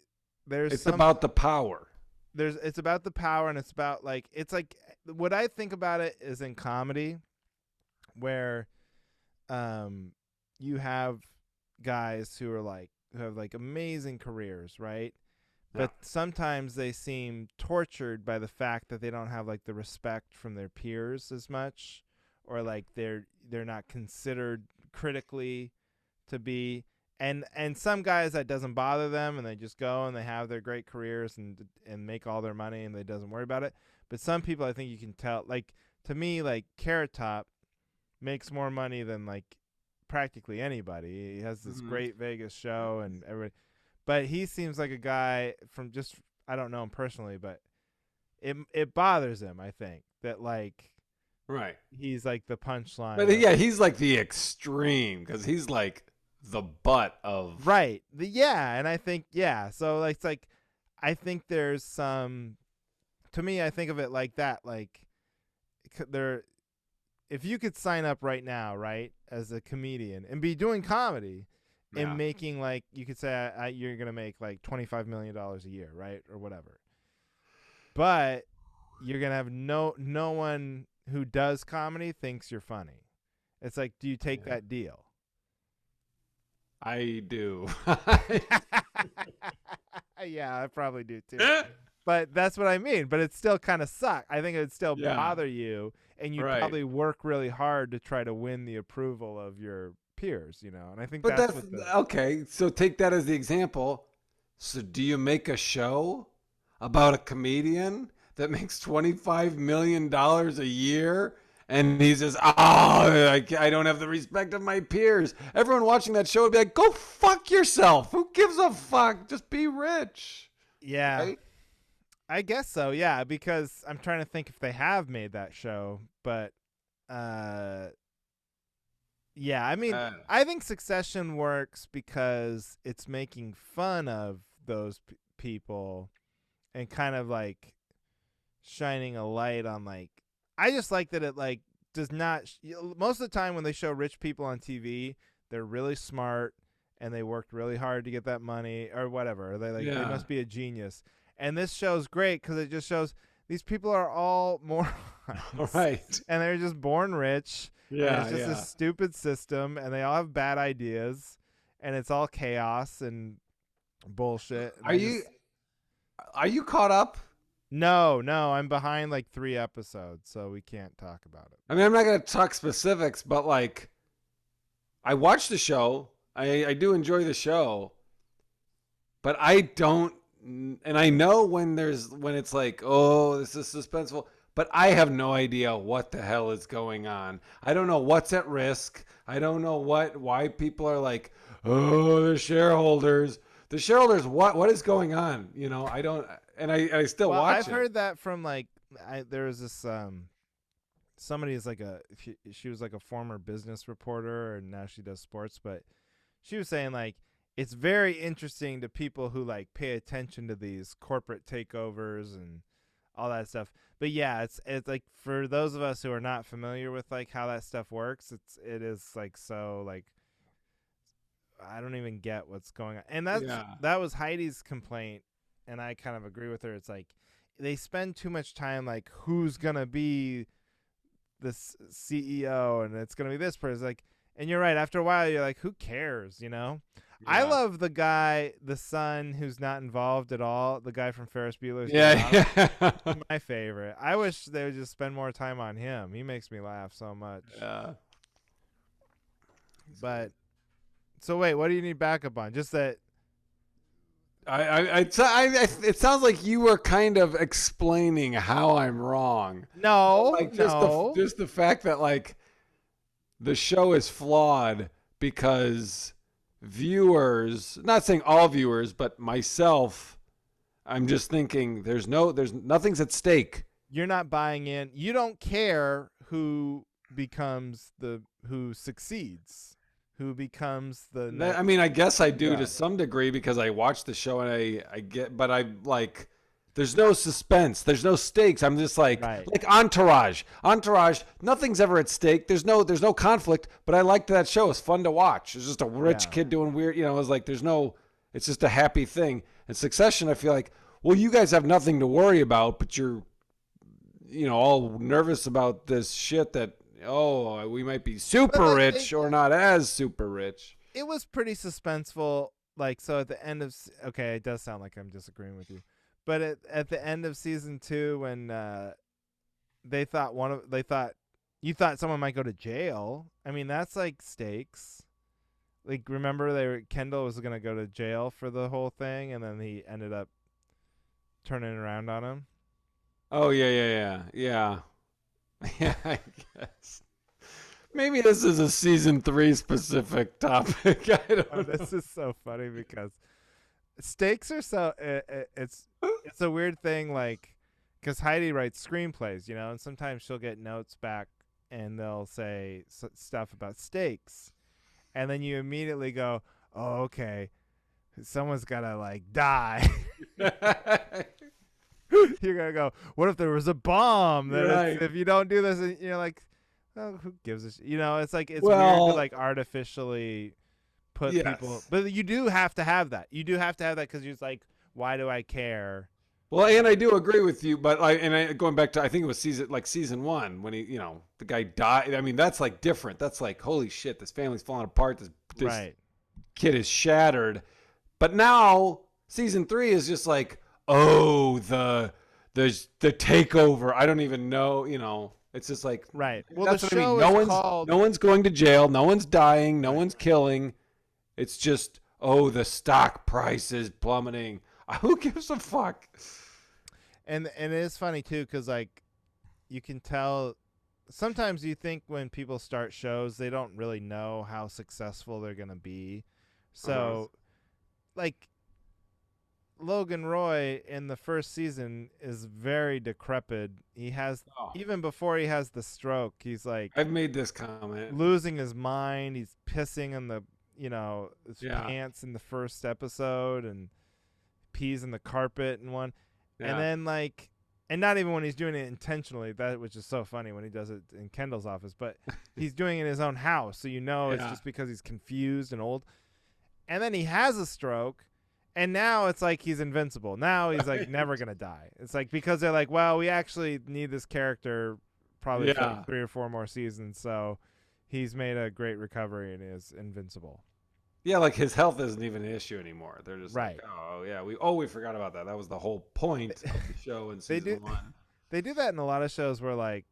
there's It's about the power. it's about the power and it's about like it's like what I think about it is in comedy where you have guys who have like amazing careers, right? Yeah. But sometimes they seem tortured by the fact that they don't have like the respect from their peers as much, or like they're not considered critically to be. And some guys that doesn't bother them and they just go and they have their great careers and make all their money and they doesn't worry about it. But some people I think you can tell, like to me, like Carrot Top makes more money than like practically anybody. He has this great Vegas show and everybody, but he seems like a guy from just I don't know him personally, but it bothers him. I think that like Right. he's like the punchline. But yeah, he's like the extreme because he's like the butt of. Right. And I think so like it's like I think there's some to me I think of it like that like there if you could sign up right now, right, as a comedian and be doing comedy and making like you could say you're going to make like $25 million a year, right? Or whatever. But you're going to have no one who does comedy thinks you're funny. It's like do you take that deal? I do. Yeah, I probably do too. But that's what I mean. But it still kind of suck. I think it would still Yeah. bother you, and you'd Right. probably work really hard to try to win the approval of your peers. And I think But that's that's what the okay. So take that as the example. So do you make a show about a comedian that makes $25 million a year? And he says, "Oh, I don't have the respect of my peers." Everyone watching that show would be like, "Go fuck yourself. Who gives a fuck? Just be rich." yeah. Right? I guess so. Yeah, because I'm trying to think if they have made that show, but uh yeah, I mean, Uh, I think Succession works because it's making fun of those people and kind of like shining a light on like I just like that it like does not most of the time when they show rich people on TV, they're really smart and they worked really hard to get that money or whatever. They yeah. must be a genius. And this show's great cuz it just shows these people are all All morons right. and they're just born rich and Yeah, it's just a yeah. stupid system and they all have bad ideas and it's all chaos and bullshit and Are I you just are you caught up? no, I'm behind like 3 episodes, so we can't talk about it. I mean, I'm not going to talk specifics, but like I watch the show. I do enjoy the show, but I don't, and I know when it's like, oh, this is suspenseful, but I have no idea what the hell is going on. I don't know what's at risk. I don't know why people are like, oh, the shareholders. What is going on? I don't, and I still Well, watch I've it. heard that from like there was this somebody is like she was like a former business reporter and now she does sports, but she was saying like it's very interesting to people who like pay attention to these corporate takeovers and all that stuff. But yeah, it's like for those of us who are not familiar with like how that stuff works, it is like so like I don't even get what's going on. And Yeah, that was Heidi's complaint and I kind of agree with her. It's like they spend too much time like who's going to be this CEO and it's going to be this person like and you're right after a while you're like who cares. I yeah, love the guy the son who's not involved at all, the guy from Ferris Bueller's Day Off. yeah, yeah. My favorite. I wish they would just spend more time on him. He makes me laugh so much. Yeah. But so wait, what do you need backup on? Just that It sounds like you were kind of explaining how I'm wrong. no, Like no. just the fact that like the show is flawed because viewers, not saying all viewers, but myself, I'm just thinking there's nothing's at stake. You're not buying in. You don't care who succeeds, who becomes the next. I mean, I guess I do to God. some degree because I watch the show and I get, but I like, there's no suspense, there's no stakes. I'm just Right. like Entourage. Entourage, nothing's ever at stake. There's no conflict. But I liked that show. It's fun to watch. It's just a rich Yeah. kid doing weird. It was like it's just a happy thing. And Succession, I feel like, well, you guys have nothing to worry about, but you're all nervous about this shit that, oh, we might be But super like rich or not as super rich. it was pretty suspenseful. Like so, at the end of okay, it does sound like I'm disagreeing with you, but at the end of season 2, when they thought you thought someone might go to jail. I mean, that's like stakes. Like remember Kendall was gonna go to jail for the whole thing, and then he ended up turning around on him. Oh yeah. Yeah, I guess. Maybe this is a season 3 specific topic. I Oh, don't know. this is so funny because stakes are so it's a weird thing like because Heidi writes screenplays, and sometimes she'll get notes back and they'll say stuff about stakes, and then you immediately go, "Oh, okay, someone's gotta like die." You're gonna go, "What if there was a bomb? Right. If you don't do this," and you're like, "Oh, who gives a shit?" It's like it's weird to Well, like artificially put people, yes. but you do have to have that. You do have to have that because you're just like, why do I care? Well, and I do agree with you, but going back to, I think it was season 1 when the guy died. I mean, that's like different. That's like, holy shit, this family's falling apart. This Right. kid is shattered. But now season 3 is just like, oh, the takeover. I don't even know, It's just like Right. Well, the that's what I mean. show No is one's called no one's going to jail, no one's dying, no right. one's killing. It's just, oh, the stock price is plummeting. Who gives a fuck? And it is funny too cuz like you can tell sometimes you think when people start shows they don't really know how successful they're going to be. Uh-huh. So like Logan Roy in the first season is very decrepit. He has Oh, even before he has the stroke, he's like I've made this comment. losing his mind. He's pissing in the his Yeah, pants in the first episode and pees in the carpet in one. And yeah, then like and not even when he's doing it intentionally, that which is so funny when he does it in Kendall's office, but he's doing it in his own house, so it's yeah. just because he's confused and old. And then he has a stroke and now it's like he's invincible. Now he's like Right. never gonna die. It's like because they're like, well, we actually need this character probably for Yeah. like 3 or 4 more seasons, so he's made a great recovery and is invincible. Yeah, like his health isn't even an issue anymore. They're just like, Right. oh yeah, we forgot about that. That was the whole point of the show in They do season 1. they do that in a lot of shows where like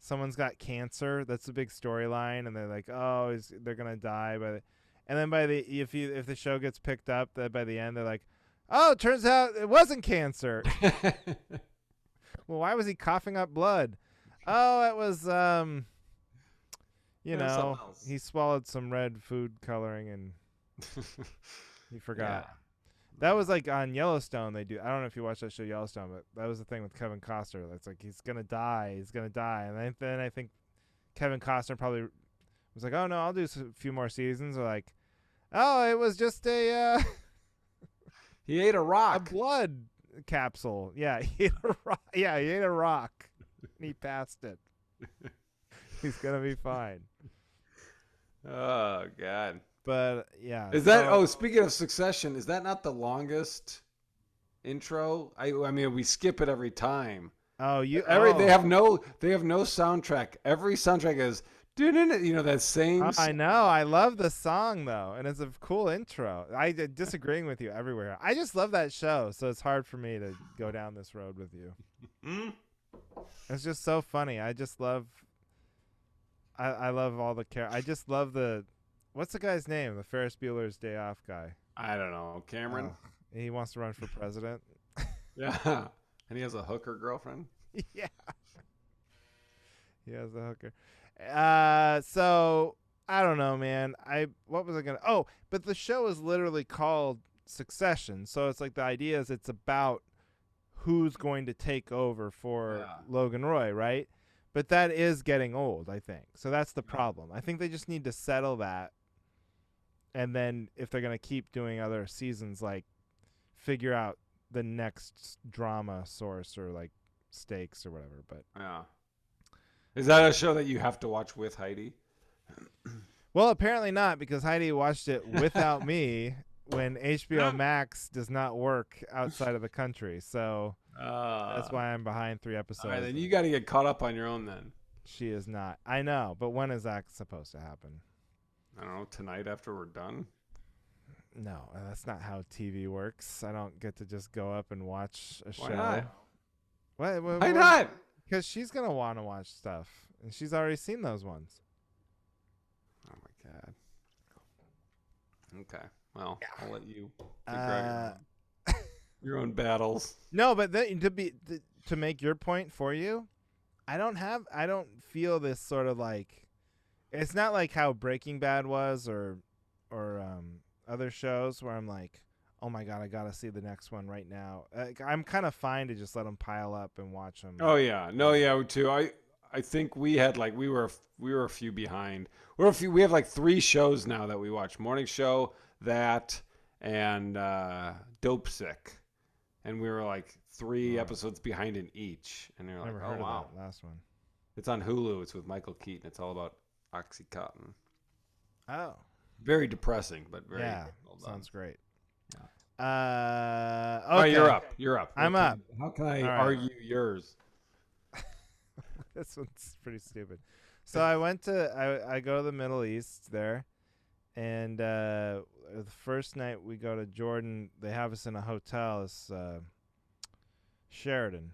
someone's got cancer. That's a big storyline, and they're like, oh, they're gonna die by the, and then by the if the show gets picked up, that by the end they're like, oh, it turns out it wasn't cancer. Well, why was he coughing up blood? Oh, it was Something else. he swallowed some red food coloring and he Yeah. forgot. That was like on Yellowstone. They do. I don't know if you watched that show Yellowstone, but that was the thing with Kevin Costner. That's like he's gonna die. He's gonna die, and then I think Kevin Costner probably was like, "Oh no, I'll do a few more seasons." Or like, "Oh, it was just He ate a a rock. blood capsule." Yeah, he ate a rock. Yeah, he ate a rock, and he passed it. He's gonna be fine. Oh god. But yeah, Is that speaking of Succession, is that not the longest intro? I mean we skip it every time. oh you They have no soundtrack. Every soundtrack is that same I know. I love the song though, and it's a cool intro. Disagreeing with you everywhere. I just love that show, so it's hard for me to go down this road with you. Hmm? It's just so funny. I just love. I love all the I just love the. What's the guy's name? The Ferris Bueller's Day Off guy. I don't know. Cameron? Oh, he wants to run for president. Yeah. And he has a hooker girlfriend? Yeah, he has a hooker. So I don't know, man. What was I gonna? Oh, but the show is literally called Succession, so it's like the idea is it's about who's going to take over for Yeah. Logan Roy, right? But that is getting old, I think. So that's the problem. I think they just need to settle that, and then if they're gonna keep doing other seasons, like figure out the next drama source or like stakes or whatever. But Yeah. Is that a show that you have to watch with Heidi? well, apparently not because Heidi watched it without me when HBO Yeah. Max does not work outside of the country. So that's Uh, why I'm behind 3 episodes. all right, then you got to get caught up on your own then. She is not. I know, but when is that supposed to happen? I don't know, tonight after we're done? No, that's not how TV works. I don't get to just go up and watch a show. Why not? Why Why not? Because she's going to want to watch stuff, and she's already seen those ones. Oh my god. Okay. Well, I'll let you figure Uh, out your own battles. No, but then to make your point for you, I don't feel this sort of like it's not like how Breaking Bad was or other shows where I'm like, oh my god, I gotta see the next one right now. I'm kind of fine to just let them pile up and watch them. Oh yeah. No, yeah, too. I think we had like we were a few behind. We have like 3 shows now that we watch. Morning Show, that, and Dope Sick. And we were like 3 episodes behind in each. And you're like, Never oh heard wow. of that last one. It's on Hulu. It's with Michael Keaton. It's all about Oxycontin. Oh, Very depressing, but very yeah, well done. sounds great. Yeah. Okay. All right, you're up. You're up. I'm up. How can I All right. argue yours? This one's pretty stupid. So I went to I go to the Middle East there, And the first night we go to Jordan, they have us in a hotel. It's Sheridan,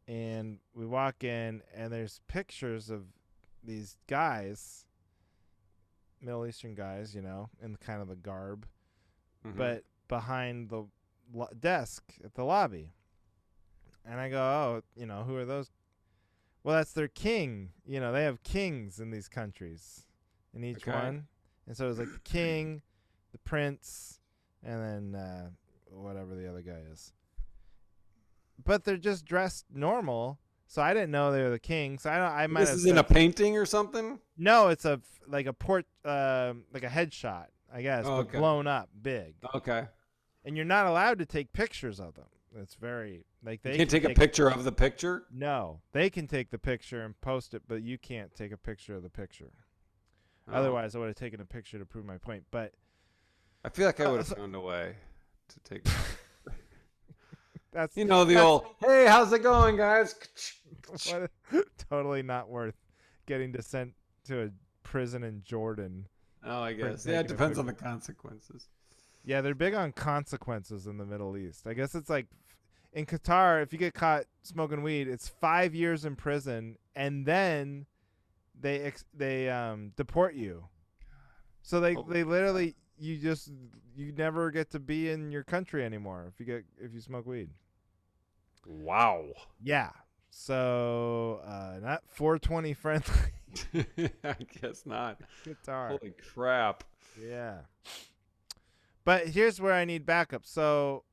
and we walk in, and there's pictures of these guys, Middle Eastern guys, in kind of the garb, but behind the desk at the lobby. And I go, oh, who are those? Well, that's their king. They have kings in these countries, in each one. And so it was like the king, the prince, and then whatever the other guy is. But they're just dressed normal, so I didn't know they were the king. So I might. This is in a painting or something. No, it's like a like a headshot, I guess, but blown up big. Okay. And you're not allowed to take pictures of them. It's very they can't take a picture of the picture. No, they can take the picture and post it, but you can't take a picture of the picture. Oh. Otherwise, I would have taken a picture to prove my point. But I feel like I would have found a way to take. That's old. Hey, how's it going, guys? Totally not worth getting sent to a prison in Jordan. Oh, I guess. Yeah, it depends on the consequences. Yeah, they're big on consequences in the Middle East. I guess it's like in Qatar, if you get caught smoking weed, it's 5 years in prison, and then they deport you. So they literally you never get to be in your country anymore if you smoke weed. Wow. Yeah. So not 420 friendly. I guess not. Qatar. Holy crap. Yeah. But here's where I need backup. So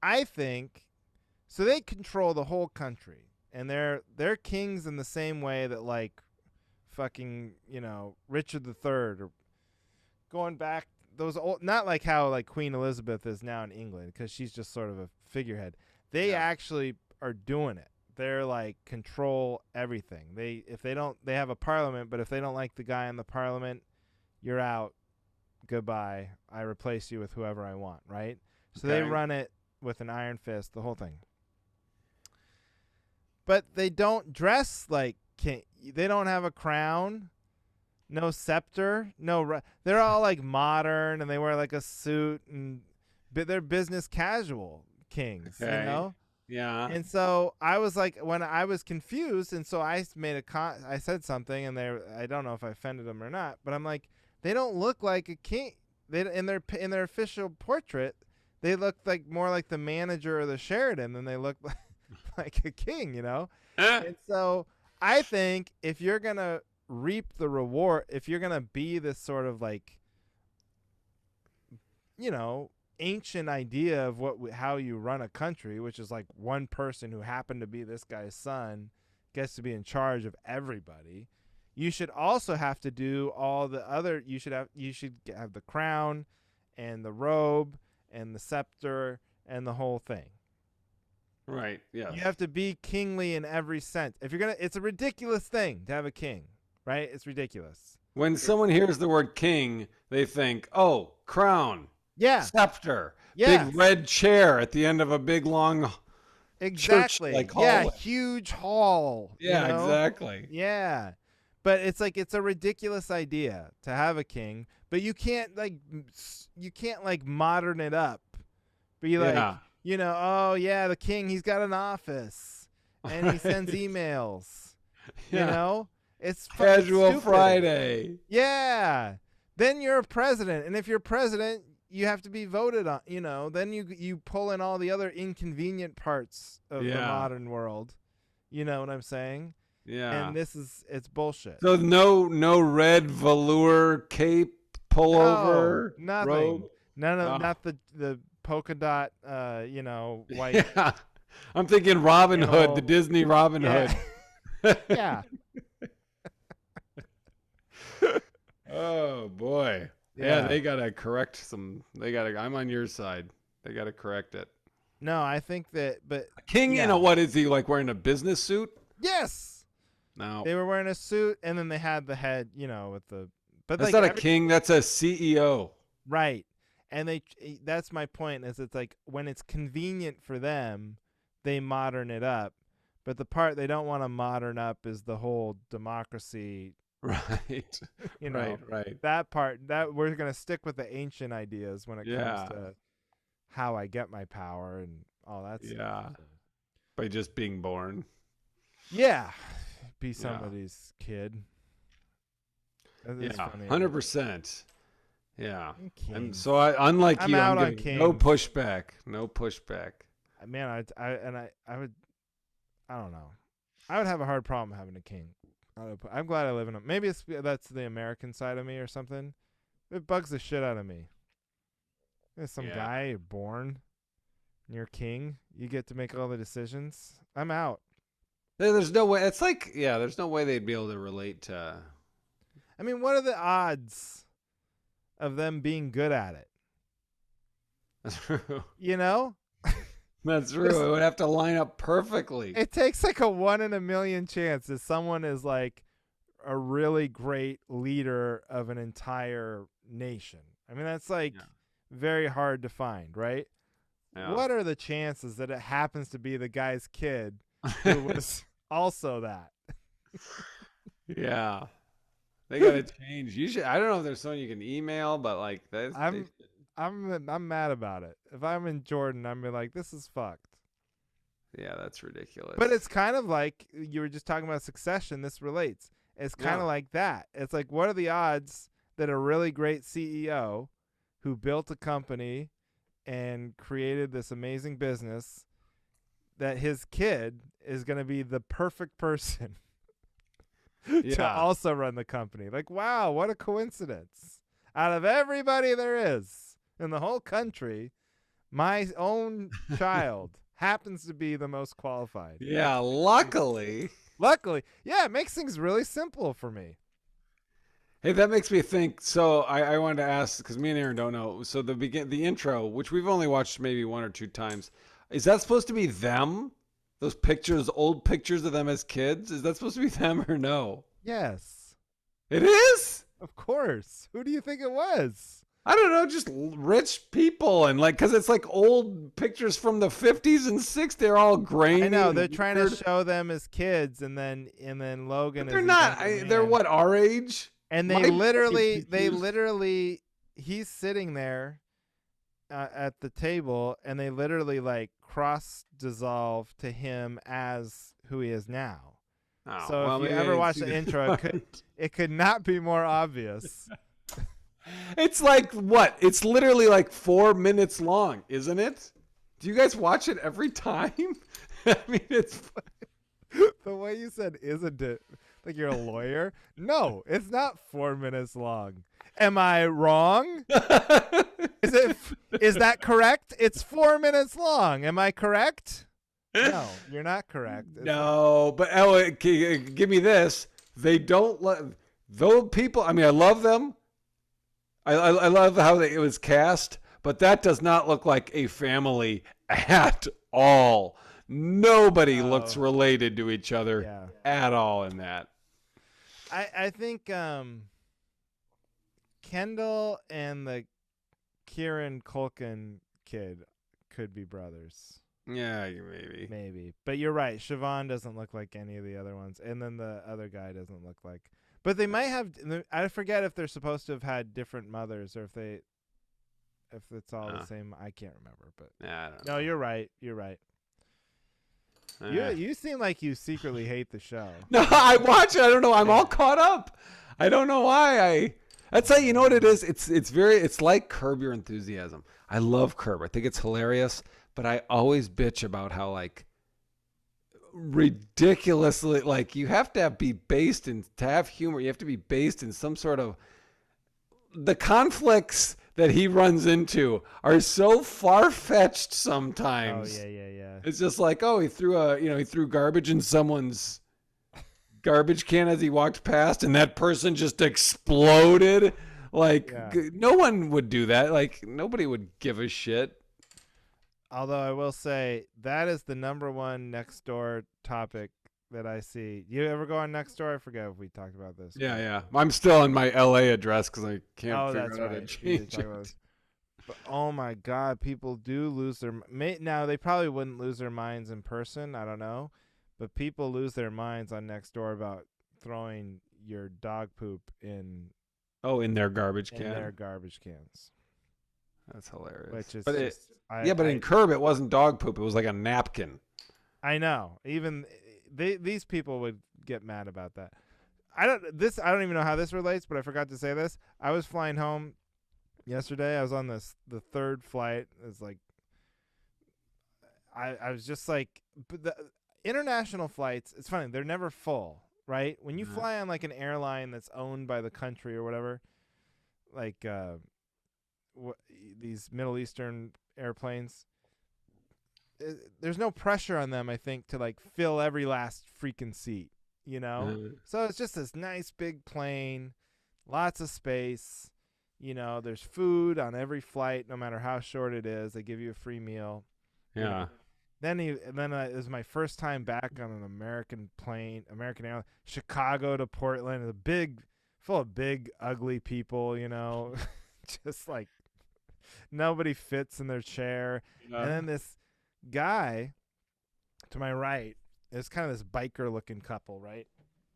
I think they control the whole country, and they're kings in the same way that like fucking, Richard III or going back those old, not like how like Queen Elizabeth is now in England, because she's just sort of a figurehead. They actually are doing it. They're like control everything. They have a parliament, but if they don't like the guy in the parliament, you're out. Goodbye. I replace you with whoever I want, right? So they run it with an iron fist, the whole thing. But they don't dress like king. They don't have a crown, no scepter, they're all like modern, and they wear like a suit, and they're business casual kings, Yeah. And so I was like, when I was confused, and so I made I said something, and I don't know if I offended them or not, but I'm like, they don't look like a king. They in their official portrait, they look like more like the manager of the Sheridan than they look like a king, And so I think if you're gonna reap the reward, if you're gonna be this sort of like, ancient idea of how you run a country, which is like one person who happened to be this guy's son gets to be in charge of everybody. You should also have to do all the other. You should have the crown, and the robe, and the scepter, and the whole thing. Right. Yeah. You have to be kingly in every sense. If you're gonna, it's a ridiculous thing to have a king, right? It's ridiculous. When someone hears the word king, they think, "Oh, crown." Yeah. Scepter. Yeah. Big red chair at the end of a big long. Exactly. Church-like hallway. Huge hall. Yeah, exactly. Yeah. But it's like, it's a ridiculous idea to have a king, but you can't modern it up. Be like, oh yeah, the king, he's got an office and he sends emails. It's casual stupid. Friday. Yeah. Then you're a president, and if you're president, you have to be voted on, then you pull in all the other inconvenient parts of the modern world. You know what I'm saying? Yeah. And it's bullshit. So no red velour cape, pullover, nothing. robe? Not the polka dot, white. Yeah. I'm thinking Robin Hood, the Disney Robin Hood. Yeah. Oh boy. Yeah, they gotta correct some. I'm on your side. They gotta correct it. No, I think that, but king, what is he like, wearing a business suit? Yes. No, they were wearing a suit, and then they had the head, with the. But that's not a king. That's a CEO. Right, and that's my point. Is it's like when it's convenient for them, they modern it up, but the part they don't want to modern up is the whole democracy Right. You know, Right. Right. that part, that we're going to stick with the ancient ideas when it comes Yeah. to how I get my power and all that stuff. Yeah. So. By just being born. Yeah, be Yeah. somebody's kid. That is Yeah. funny. 100%. Yeah. And Kings. so unlike I'm you, I'm out on giving no kings. pushback. No pushback. Man, I would, I don't know. I would have a hard problem having a king. I'm glad I live in a. Maybe that's the American side of me or something. It bugs the shit out of me. There's some Yeah. guy born, and you're king. You get to make all the decisions. I'm out. There's no way. It's like, yeah, there's no way they'd be able to relate to. I mean, what are the odds of them being good at it? That's true. You know, That's true. It would have to line up perfectly. it takes like a 1 in a million chance that someone is like a really great leader of an entire nation. I mean, that's like very hard to find, right? Yeah. What are the chances that it happens to be the guy's kid who was also that? Yeah. They got to change. You should. I don't know if there's someone you can email, but like that's. I'm mad about it. If I'm in Jordan, I'm be like, this is fucked. Yeah, that's ridiculous. But it's kind of like you were just talking about Succession. This relates. It's kind of like that. It's like, what are the odds that a really great CEO who built a company and created this amazing business, that his kid is going to be the perfect person to also run the company? Like, wow, what a coincidence. Out of everybody there is in the whole country, my own child happens to be the most qualified. Yeah, luckily. Luckily, yeah, it makes things really simple for me. Hey, that makes me think. So I wanted to ask because me and Aaron don't know. So the intro, which we've only watched maybe 1 or 2 times, is that supposed to be them? Those pictures, old pictures of them as kids, is that supposed to be them or no? Yes, It is. of course. Who do you think it was? I don't know, just rich people and like, because it's like old pictures from the 50s and 60s. They're all grainy. I know they're trying to show them as kids, and then Logan. But they're not. They're what, our age? And they literally, he's sitting there at the table, and they literally like cross dissolve to him as who he is now. Oh, so well, if you ever watch the intro, it could not be more obvious. It's like what? It's literally like 4 minutes long, isn't it? Do you guys watch it every time? I mean, it's the way you said, isn't it? Like you're a lawyer? No, it's not 4 minutes long. Am I wrong? Is that correct? It's 4 minutes long. Am I correct? No, you're not correct. No, but give me this. They don't let those people. I mean, I love them. I love how it was cast, but that does not look like a family at all. Nobody looks related to each other at all in that. I think Kendall and the Kieran Culkin kid could be brothers. Yeah, maybe. But you're right. Siobhan doesn't look like any of the other ones, and then the other guy doesn't look like. But they might have. I forget if they're supposed to have had different mothers, or if it's all the same. I can't remember. But I don't know. No, you're right. You're right. You seem like you secretly hate the show. No, I watch it. I don't know. I'm all caught up. I don't know why. That's how you know what it is. It's like Curb Your Enthusiasm. I love Curb. I think it's hilarious, but I always bitch about how like ridiculously like you have to be based in to have humor. You have to be based in some sort of the conflicts that he runs into are so far-fetched sometimes. Oh yeah. It's just like, oh, he threw garbage in someone's garbage can as he walked past, and that person just exploded. Like, no one would do that. Like, nobody would give a shit. Although I will say that is the number one Nextdoor topic that I see. You ever go on Nextdoor? I forget if we talked about this. Yeah. I'm still on my LA address because I can't figure out how to change it. But oh my God, people do lose their. Now they probably wouldn't lose their minds in person. I don't know, but people lose their minds on Nextdoor about throwing your dog poop in in their garbage can. their garbage cans, That's hilarious. which is but just in Curb it wasn't dog poop. It was like a napkin. I know. Even these people would get mad about that. I don't even know how this relates, but I forgot to say this. I was flying home yesterday. I was on the third flight. It's like I was just like, but the international flights, it's funny, they're never full, right? When you fly on like an airline that's owned by the country or whatever, like these Middle Eastern airplanes, there's no pressure on them, I think, to like fill every last freaking seat, you know? So it's just this nice big plane, lots of space, you know, there's food on every flight, no matter how short it is. They give you a free meal. Yeah. You know? Then it was my first time back on an American plane, American Airlines, Chicago to Portland, full of big, ugly people, you know, just like nobody fits in their chair. Yeah. And then this guy to my right is kind of this biker looking couple, right?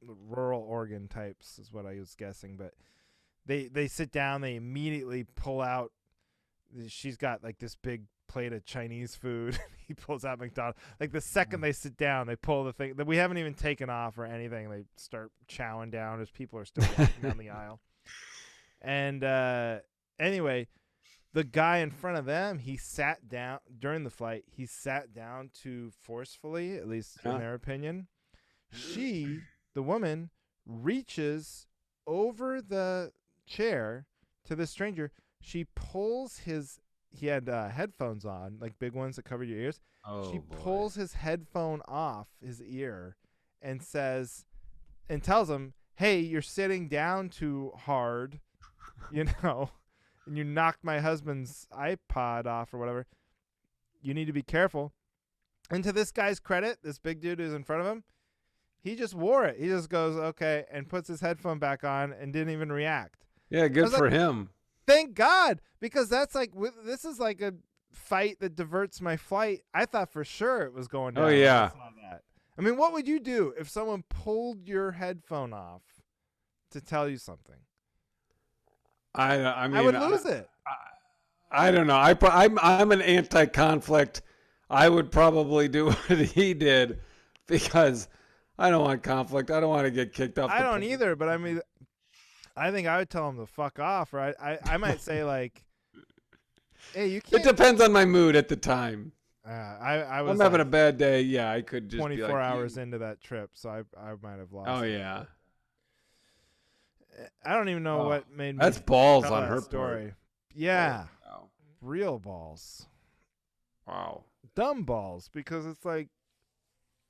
Rural Oregon types is what I was guessing, but they sit down, they immediately pull out, she's got like this big plate of Chinese food. He pulls out McDonald's. Like the second they sit down, they pull the thing that we haven't even taken off or anything. They start chowing down as people are still walking down the aisle. And anyway, the guy in front of them, he sat down during the flight. He sat down too forcefully, at least in their opinion. She, the woman, reaches over the chair to the stranger. She pulls he had headphones on, like big ones that cover your ears. She pulls his headphone off his ear and tells him, hey, you're sitting down too hard, you know, and you knocked my husband's iPod off or whatever. You need to be careful. And to this guy's credit, this big dude who's in front of him, he just wore it. He just goes, okay, and puts his headphone back on and didn't even react. Yeah, good for him. Thank God, because that's like this is like a fight that diverts my flight. I thought for sure it was going down. Oh yeah. I mean, what would you do if someone pulled your headphone off to tell you something? I mean, I would lose it. I don't know. I'm an anti-conflict. I would probably do what he did because I don't want conflict. I don't want to get kicked off. I don't either, but I mean, I think I would tell him to fuck off, right? I might say like, hey, you can't. It depends on my mood at the time. I was I'm having a bad day. Yeah, I could just 24 be like, hours into that trip, so I might have lost. Oh it. yeah. I don't even know what made me. That's balls tell on that her story. part. Yeah, Wow. real balls. Wow. Dumb balls, because it's like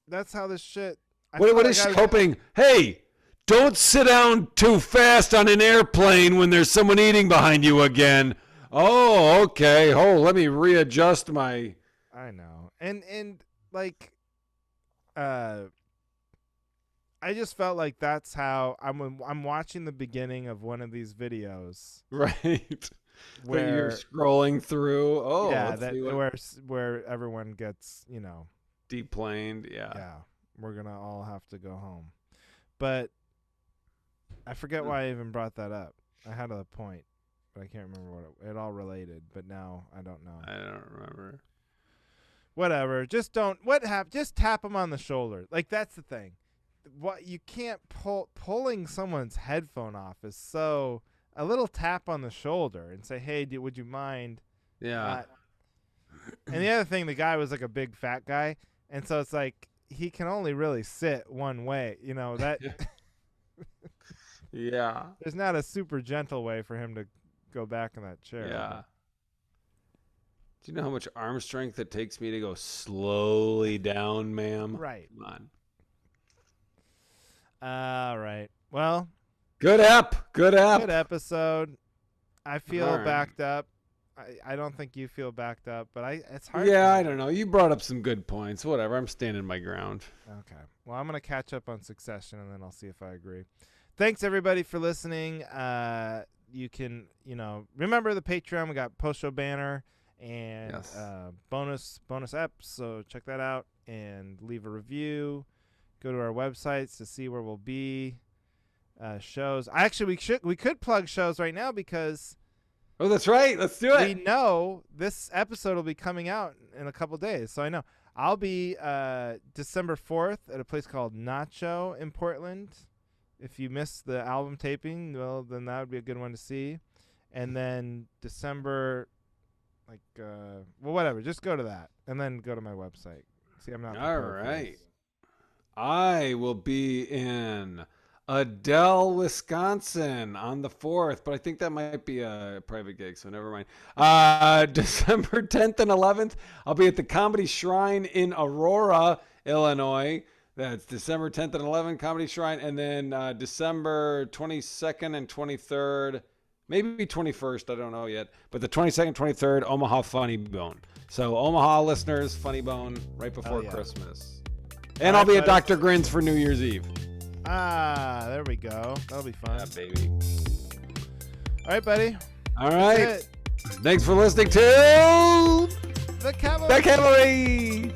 that's how this shit. What is she hoping? Hey, don't sit down too fast on an airplane when there's someone eating behind you again. Oh, okay. Oh, let me readjust my. I know, and like, I just felt like that's how I'm watching the beginning of one of these videos, Right. where that you're scrolling through. Oh, yeah, where everyone gets, you know, deplaned. Yeah. yeah, we're gonna all have to go home, but I forget why I even brought that up. I had a point, but I can't remember what it all related. But now I don't know. I don't remember. Whatever. Just just tap them on the shoulder. Like that's the thing. What you can't pulling someone's headphone off is so a little tap on the shoulder and say, hey, would you mind? Yeah. And the other thing, the guy was like a big fat guy, and so it's like he can only really sit one way. You know that. Yeah. There's not a super gentle way for him to go back in that chair. Yeah. Do you know how much arm strength it takes me to go slowly down, ma'am? Right. Come on. All right. Well. Good app. Good episode. I feel All right. backed up. I don't think you feel backed up, but it's hard. Yeah, I don't know. You brought up some good points. Whatever. I'm standing my ground. Okay. Well, I'm going to catch up on Succession, and then I'll see if I agree. Thanks, everybody, for listening. You can, remember the Patreon. We got post-show banner and Yes. bonus apps, so check that out and leave a review. Go to our websites to see where we'll be. shows. We could plug shows right now because Oh, that's right. Let's do we it. know this episode will be coming out in a couple days. So I know I'll be December 4th at a place called Nacho in Portland. If you missed the album taping, well, then that would be a good one to see. And then December, whatever. Just go to that and then go to my website. See, I'm not. All right. I will be in Adele, Wisconsin on the 4th, but I think that might be a private gig, so never mind. December 10th and 11th, I'll be at the Comedy Shrine in Aurora, Illinois. That's December 10th and 11th, Comedy Shrine. And then December 22nd and 23rd, maybe 21st, I don't know yet. But the 22nd, 23rd, Omaha Funny Bone. So Omaha listeners, Funny Bone, right before Christmas. And I'll be at Dr. Grin's for New Year's Eve. Ah, there we go. That'll be fun. Yeah, baby. All right, buddy. All right. That's it. Thanks for listening to The Cavalry. The Cavalry.